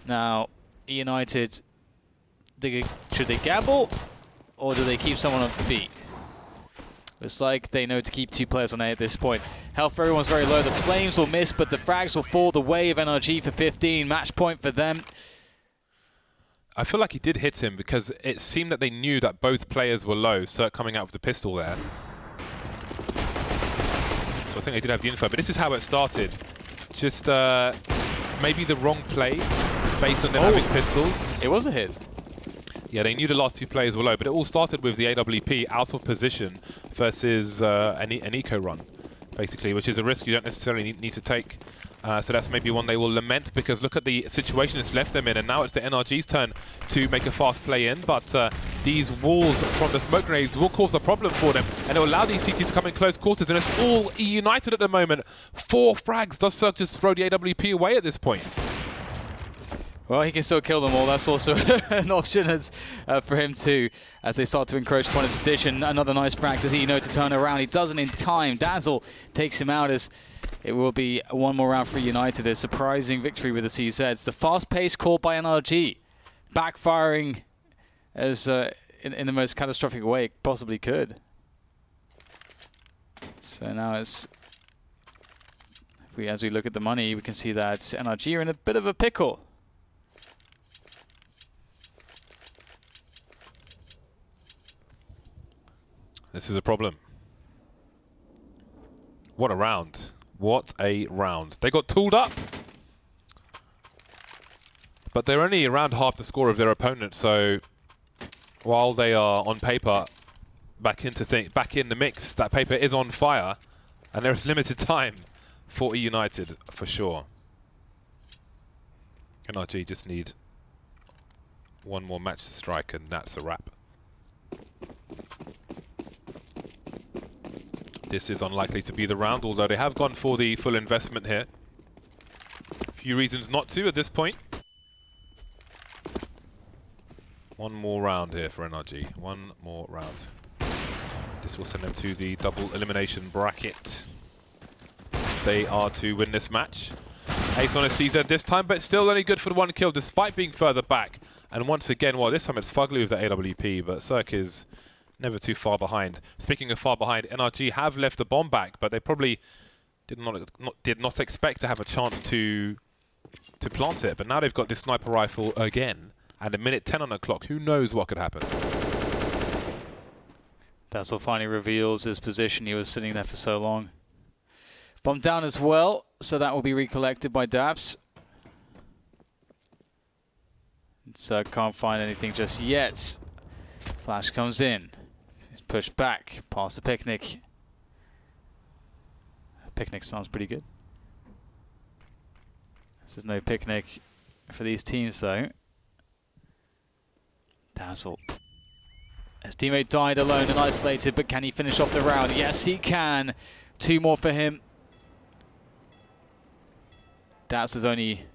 Now, eUnited, should they gamble, or do they keep someone on feet? Looks like they know to keep 2 players on A at this point. Health for everyone's very low. The flames will miss, but the frags will fall the way of NRG for 15. Match point for them.
I feel like he did hit him because it seemed that they knew that both players were low, Cirque coming out with the pistol there. So I think they did have the info, but this is how it started. Just maybe the wrong play based on them having pistols.
It was a hit.
Yeah, they knew the last 2 players were low, but it all started with the AWP out of position versus an eco run, basically, which is a risk you don't necessarily need to take. So that's maybe one they will lament, because look at the situation it's left them in, and now it's the NRG's turn to make a fast play in, but these walls from the smoke grenades will cause a problem for them, and it will allow these CTs to come in close quarters, and it's all eUnited at the moment. 4 frags. Does Cirque just throw the AWP away at this point?
Well, he can still kill them all. That's also an option for him too, as they start to encroach upon his position. Another nice frag. Does he know to turn around? He doesn't in time. Dazzle takes him out, as it will be one more round for United. A surprising victory with the CZs. The fast pace called by NRG, backfiring as in the most catastrophic way it possibly could. So now it's... as we look at the money, we can see that NRG are in a bit of a pickle.
This is a problem. What a round. What a round. They got tooled up. But they're only around half the score of their opponent, so while they are on paper back in the mix, that paper is on fire, and there is limited time for eUnited for sure. NRG just need one more match to strike, and that's a wrap. This is unlikely to be the round, although they have gone for the full investment here. A few reasons not to at this point. One more round here for NRG. One more round. This will send them to the double elimination bracket. They are to win this match. Ace on a CZ this time, but still only good for the 1 kill despite being further back. And once again, well, this time it's Fugly with the AWP, but Cirque is never too far behind. Speaking of far behind, NRG have left the bomb back, but they probably did not expect to have a chance to plant it. But now they've got this sniper rifle again, and a minute 10 on the clock. Who knows what could happen?
Dazzle finally reveals his position. He was sitting there for so long. Bomb down as well, so that will be recollected by Daps. So can't find anything just yet. Flash comes in. He's pushed back past the Picnic. Picnic sounds pretty good. There's no Picnic for these teams though. Dazzle. His teammate died alone and isolated, but can he finish off the round? Yes, he can. 2 more for him. Daps was only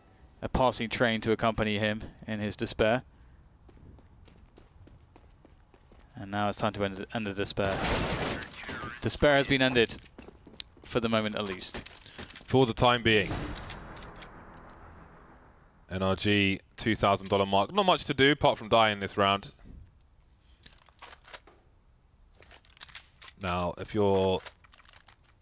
a passing train to accompany him in his despair. And now it's time to end the despair. Despair has been ended, for the moment at least.
For the time being. NRG, $2,000 mark. Not much to do apart from die in this round. Now, if you're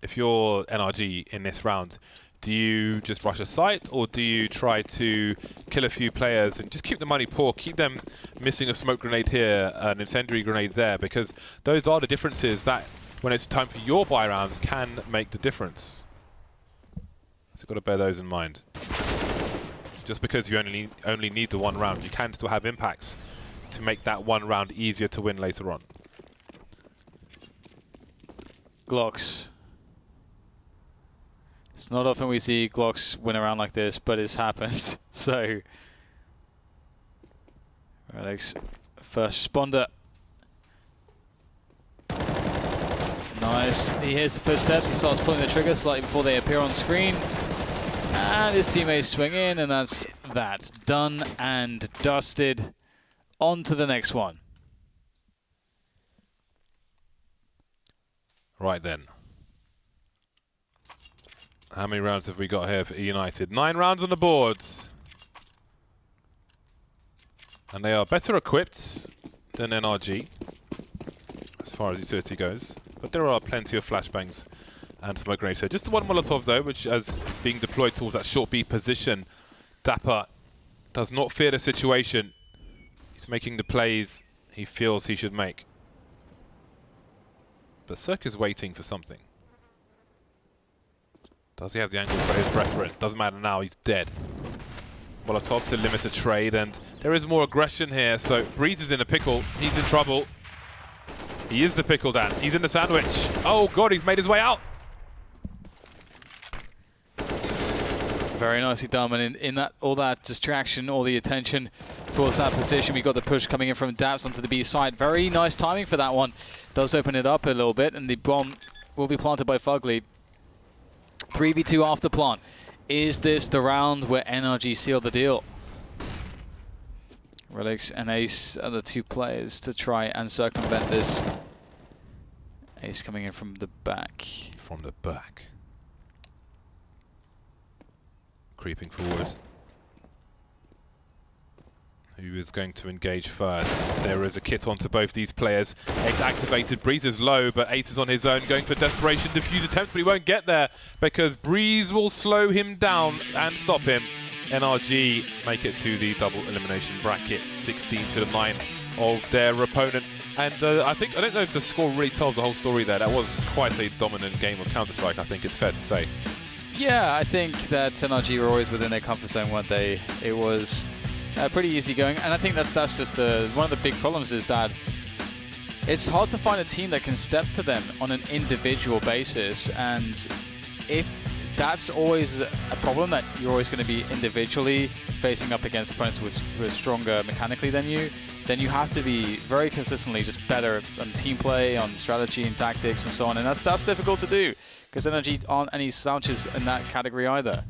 NRG in this round, do you just rush a site, or do you try to kill a few players and just keep the money poor, keep them missing a smoke grenade here, an incendiary grenade there, because those are the differences that, when it's time for your buy rounds, can make the difference. So you've got to bear those in mind. Just because you only need the 1 round, you can still have impacts to make that 1 round easier to win later on.
Glocks. It's not often we see Glocks win around like this, but it's happened. So, Alex, first responder Nice. He hears the footsteps. He starts pulling the trigger slightly before they appear on screen. And his teammates swing in, and that's that. Done and dusted. On to the next one.
Right then. How many rounds have we got here for eUnited? 9 rounds on the boards. And they are better equipped than NRG, as far as utility goes. But there are plenty of flashbangs and smoke grenades. So just one Molotov though, which is being deployed towards that short B position. Dapper does not fear the situation. He's making the plays he feels he should make. But Cirque is waiting for something. Does he have the angle for his breath for it? Doesn't matter now, he's dead. Molotov to limit a trade, and there is more aggression here, so Breeze is in a pickle. He's in trouble. He is the pickle, Dan. He's in the sandwich. Oh god, he's made his way out.
Very nicely done, and in that all that distraction, all the attention towards that position, we got the push coming in from Daps onto the B side. Very nice timing for that one. Does open it up a little bit, and the bomb will be planted by Fugly. 3v2 after plant. Is this the round where NRG seal the deal? Relix and Ace are the two players to try and circumvent this. Ace coming in from the back.
From the back. Creeping forward. Who is going to engage first? There is a kit onto both these players. Ace activated. Breeze is low, but Ace is on his own, going for desperation defuse attempts, but he won't get there because Breeze will slow him down and stop him. NRG make it to the double elimination bracket, 16-9 of their opponent. And I don't know if the score really tells the whole story there. That was quite a dominant game of Counter-Strike, I think it's fair to say.
Yeah, I think that NRG were always within their comfort zone, weren't they? It was pretty easy going, and I think that's just one of the big problems is that it's hard to find a team that can step to them on an individual basis, and if that's always a problem, that you're always going to be individually facing up against opponents who are stronger mechanically than you, then you have to be very consistently just better on team play, on strategy and tactics and so on, and that's difficult to do because NRG aren't any slouches in that category either.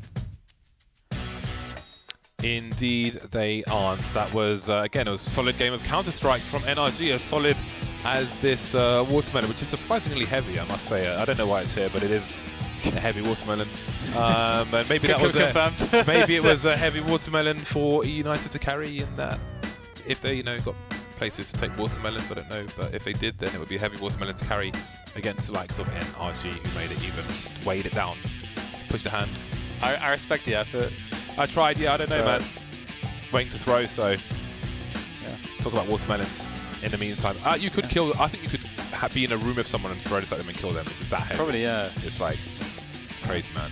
Indeed, they aren't. That was, again, it was a solid game of Counter-Strike from NRG, as solid as this watermelon, which is surprisingly heavy, I must say. I don't know why it's here, but it is a heavy watermelon. And maybe that was maybe it was a heavy watermelon for eUnited to carry in that. If they, got places to take watermelons, I don't know, but if they did, then it would be a heavy watermelon to carry against the likes of NRG, who made it even, just weighed it down, just pushed the hand.
I respect the effort.
I tried, yeah, I don't know, man. Waiting to throw, so yeah. Talk about watermelons in the meantime. You could kill, I think you could be in a room with someone and throw this at them and kill them. It's just that heavy.
Probably, yeah.
It's like, it's crazy, man.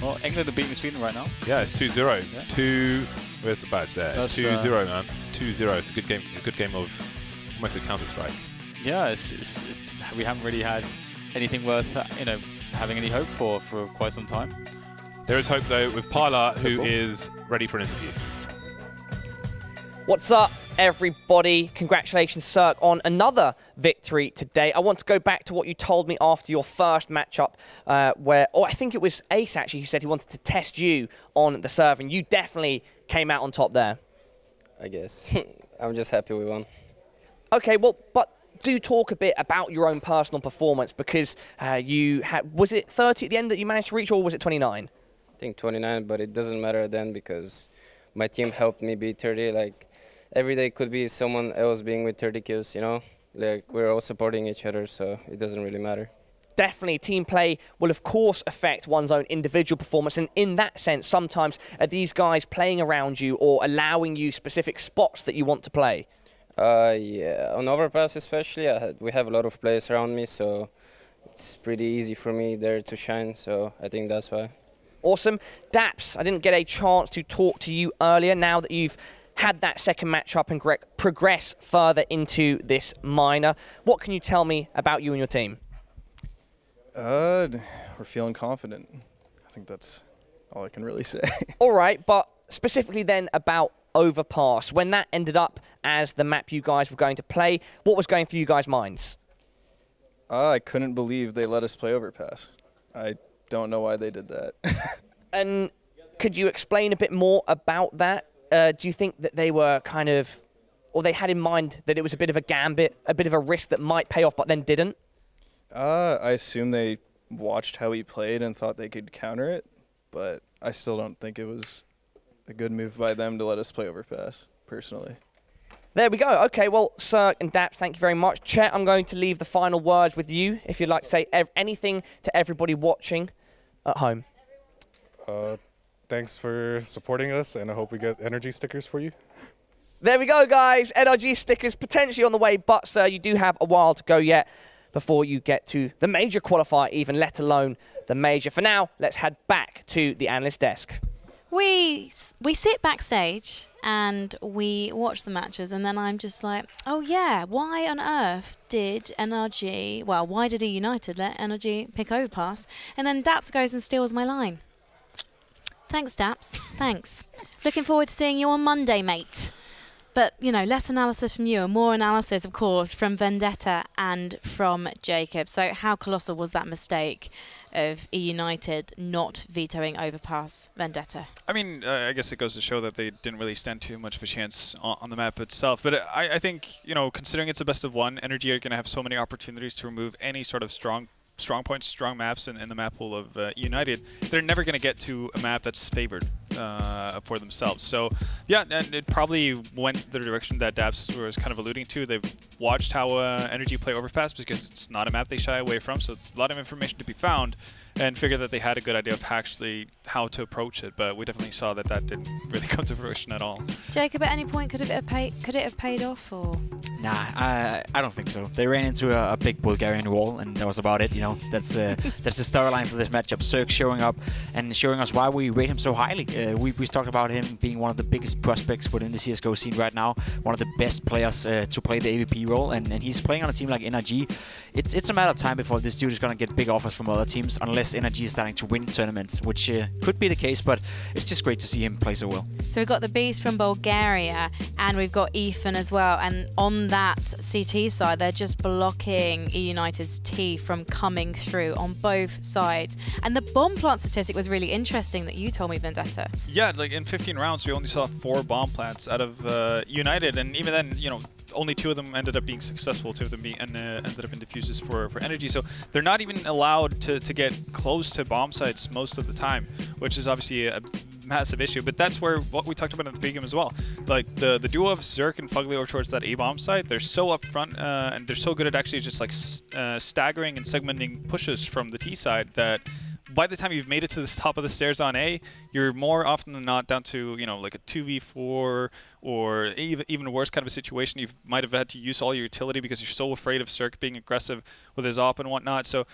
Well, England are beating Sweden right now.
Yeah, it's 2-0. Yeah. It's 2, where's the badge there? It's 2-0, man. It's 2-0. It's a good game of almost a Counter-Strike.
Yeah, we haven't really had anything worth, having any hope for quite some time.
There is hope, though, with Parla, who is ready for an interview.
What's up, everybody? Congratulations, Cirque, on another victory today. I want to go back to what you told me after your first matchup, where I think it was Ace, actually, who said he wanted to test you on the serve, and you definitely came out on top there.
I guess. I'm just happy we won.
Okay, well, but do talk a bit about your own personal performance, because you had, was it 30 at the end that you managed to reach, or was it 29?
I think 29, but it doesn't matter then because my team helped me beat 30. Like, every day could be someone else being with 30 kills, Like, we're all supporting each other, so it doesn't really matter.
Definitely, team play will, of course, affect one's own individual performance. And in that sense, sometimes are these guys playing around you or allowing you specific spots that you want to play?
Yeah, on Overpass especially, we have a lot of players around me, so it's pretty easy for me there to shine, so I think that's why.
Awesome. Daps, I didn't get a chance to talk to you earlier. Now that you've had that second matchup and progress further into this minor, what can you tell me about you and your team?
We're feeling confident. I think that's all I can really say.
All right, but specifically then about Overpass, when that ended up as the map you guys were going to play, what was going through you guys' minds?
I couldn't believe they let us play Overpass. I don't know why they did that.
And could you explain a bit more about that? Do you think that they were kind of, or they had in mind that it was a bit of a gambit, a bit of a risk that might pay off but then didn't?
I assume they watched how he played and thought they could counter it, but I still don't think it was a good move by them to let us play Overpass, personally.
There we go. Okay, well, Cirque and Daps, thank you very much. Chet, I'm going to leave the final words with you, if you'd like to say anything to everybody watching at home.
Thanks for supporting us, and I hope we get NRG stickers for you.
There we go, guys. NRG stickers potentially on the way, but, sir, you do have a while to go yet before you get to the major qualifier even, let alone the major. For now, let's head back to the analyst desk.
We sit backstage and we watch the matches, and then I'm just like, oh yeah, why on earth did NRG, well, why did eUnited let NRG pick Overpass? And then Daps goes and steals my line. Thanks, Daps. Thanks. Looking forward to seeing you on Monday, mate. But, you know, less analysis from you and more analysis, of course, from Vendetta and from Jacob. So how colossal was that mistake of eUnited not vetoing Overpass, Vendetta?
I mean, I guess it goes to show that they didn't really stand too much of a chance on the map itself. But I think, you know, considering it's a best of one, NRG are going to have so many opportunities to remove any sort of strong points, strong maps in the map pool of eUnited. They're never going to get to a map that's favored for themselves. So yeah, and it probably went the direction that Daps was kind of alluding to. They've watched how NRG play Overpass because it's not a map they shy away from, so a lot of information to be found, and figured that they had a good idea of actually how to approach it. But we definitely saw that that didn't really come to fruition at all.
Jacob, at any point could it have paid off, or?
Nah, I don't think so. They ran into a big Bulgarian wall, and that was about it. You know, that's the storyline for this matchup. Cirque showing up and showing us why we rate him so highly. We talked about him being one of the biggest prospects within the CS:GO scene right now, one of the best players to play the AVP role, and he's playing on a team like NRG. It's a matter of time before this dude is gonna get big offers from other teams, unless NRG is starting to win tournaments, which could be the case, but it's just great to see him play so well.
So we've got the Beast from Bulgaria, and we've got Ethan as well, and on that CT side, they're just blocking eUnited's T from coming through on both sides. And the bomb plant statistic was really interesting that you told me, Vendetta.
Yeah, like in 15 rounds, we only saw 4 bomb plants out of United, and even then, you know, only 2 of them ended up being successful, 2 of them ended up in diffuses for NRG. So they're not even allowed to get close to bomb sites most of the time, which is obviously a massive issue. But that's where what we talked about in the beginning as well. Like the duo of Zerk and Fugly over towards that A-bomb site, they're so up front and they're so good at actually just like staggering and segmenting pushes from the T side that by the time you've made it to the top of the stairs on A, you're more often than not down to, you know, like a 2v4 or even a worse kind of a situation. You might have had to use all your utility because you're so afraid of Zerk being aggressive with his op and whatnot. So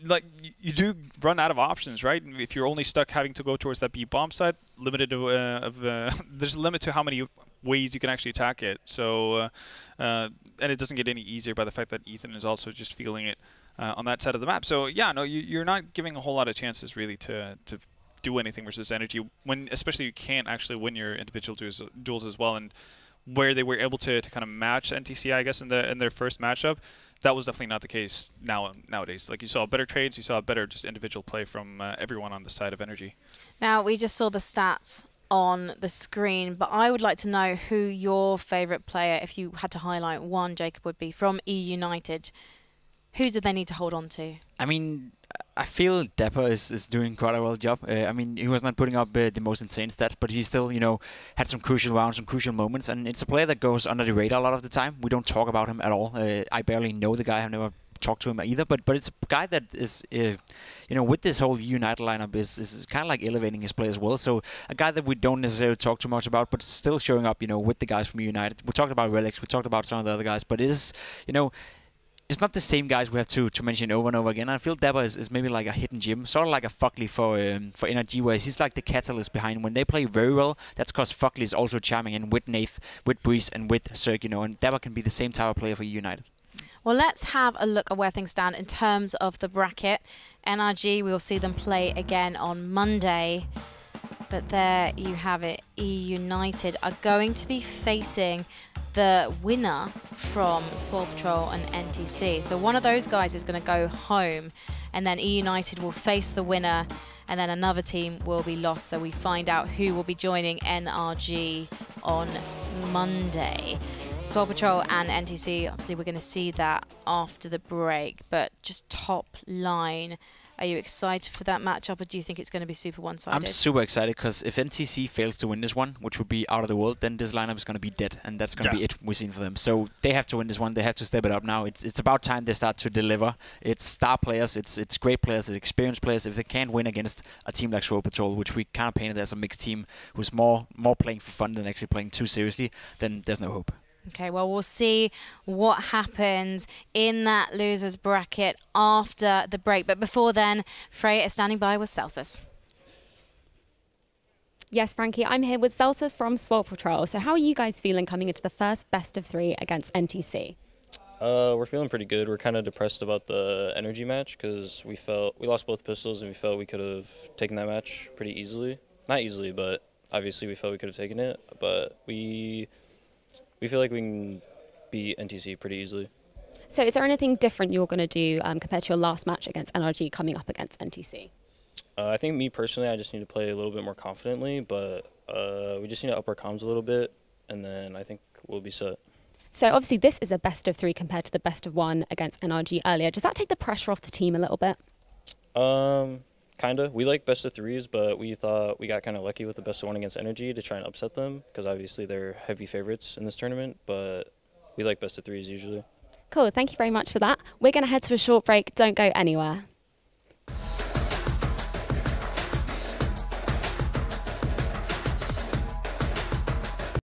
like you do run out of options, right? If you're only stuck having to go towards that B bomb side, limited to, there's a limit to how many ways you can actually attack it. So and it doesn't get any easier by the fact that Ethan is also just feeling it on that side of the map. So yeah, no, you're not giving a whole lot of chances really to do anything versus NRG, when especially you can't actually win your individual duels as well. And where they were able to kind of match NTC, I guess, in their first matchup, that was definitely not the case nowadays. Like you saw better trades, you saw better just individual play from everyone on the side of NRG.
Now we just saw the stats on the screen, but I would like to know who your favourite player, if you had to highlight one, Jacob, would be from eUnited. Who do they need to hold on to? I
mean, I feel Dapper is doing quite a well job. I mean, he was not putting up the most insane stats, but he still, you know, had some crucial rounds, some crucial moments, and it's a player that goes under the radar a lot of the time. We don't talk about him at all. I barely know the guy. I've never talked to him either, but it's a guy that is, you know, with this whole eUnited lineup is kind of like elevating his play as well. So a guy that we don't necessarily talk too much about, but still showing up, you know, with the guys from eUnited. We talked about Relics, we talked about some of the other guys, but it is, you know, it's not the same guys we have to mention over and over again. I feel Dapper is maybe like a hidden gem, sort of like a Fugly for NRG, where he's like the catalyst behind. When they play very well, that's because Fugly is also charming in with Nath, with Breeze, and with Zerk, you know, and Dapper can be the same type of player for eUnited.
Well, let's have a look at where things stand in terms of the bracket. NRG, we will see them play again on Monday. But there you have it. eUnited are going to be facing the winner from Swole Patrol and NTC. So one of those guys is going to go home, and then eUnited will face the winner, and then another team will be lost. So we find out who will be joining NRG on Monday. Swole Patrol and NTC, obviously we're going to see that after the break, but just top line, are you excited for that matchup, or do you think it's going to be super one-sided?
I'm super excited because if NTC fails to win this one, which would be out of the world, then this lineup is going to be dead, and that's going to be it we've seen for them. So they have to win this one. They have to step it up now. It's about time they start to deliver. It's star players, it's great players, it's experienced players. If they can't win against a team like Swole Patrol, which we kind of painted as a mixed team who's more playing for fun than actually playing too seriously, then there's no hope.
Okay, well, we'll see what happens in that losers bracket after the break. But before then, Freya is standing by with Celsius.
Yes, Frankie, I'm here with Celsius from Swole Patrol. So how are you guys feeling coming into the first best of 3 against NTC?
We're feeling pretty good. We're kind of depressed about the NRG match because we lost both pistols and we felt we could have taken that match pretty easily. Not easily, but obviously we felt we could have taken it. But we feel like we can beat NTC pretty easily.
So is there anything different you're going to do compared to your last match against NRG coming up against NTC?
I think me personally, I just need to play a little bit more confidently, but we just need to up our comms a little bit, and then I think we'll be set.
So obviously this is a best of 3 compared to the best of 1 against NRG earlier. Does that take the pressure off the team a little bit?
Kind of. We like best of 3s, but we thought we got kind of lucky with the best of 1 against NRG to try and upset them, because obviously they're heavy favorites in this tournament, but we like best of 3s usually.
Cool, thank you very much for that. We're going to head to a short break. Don't go anywhere.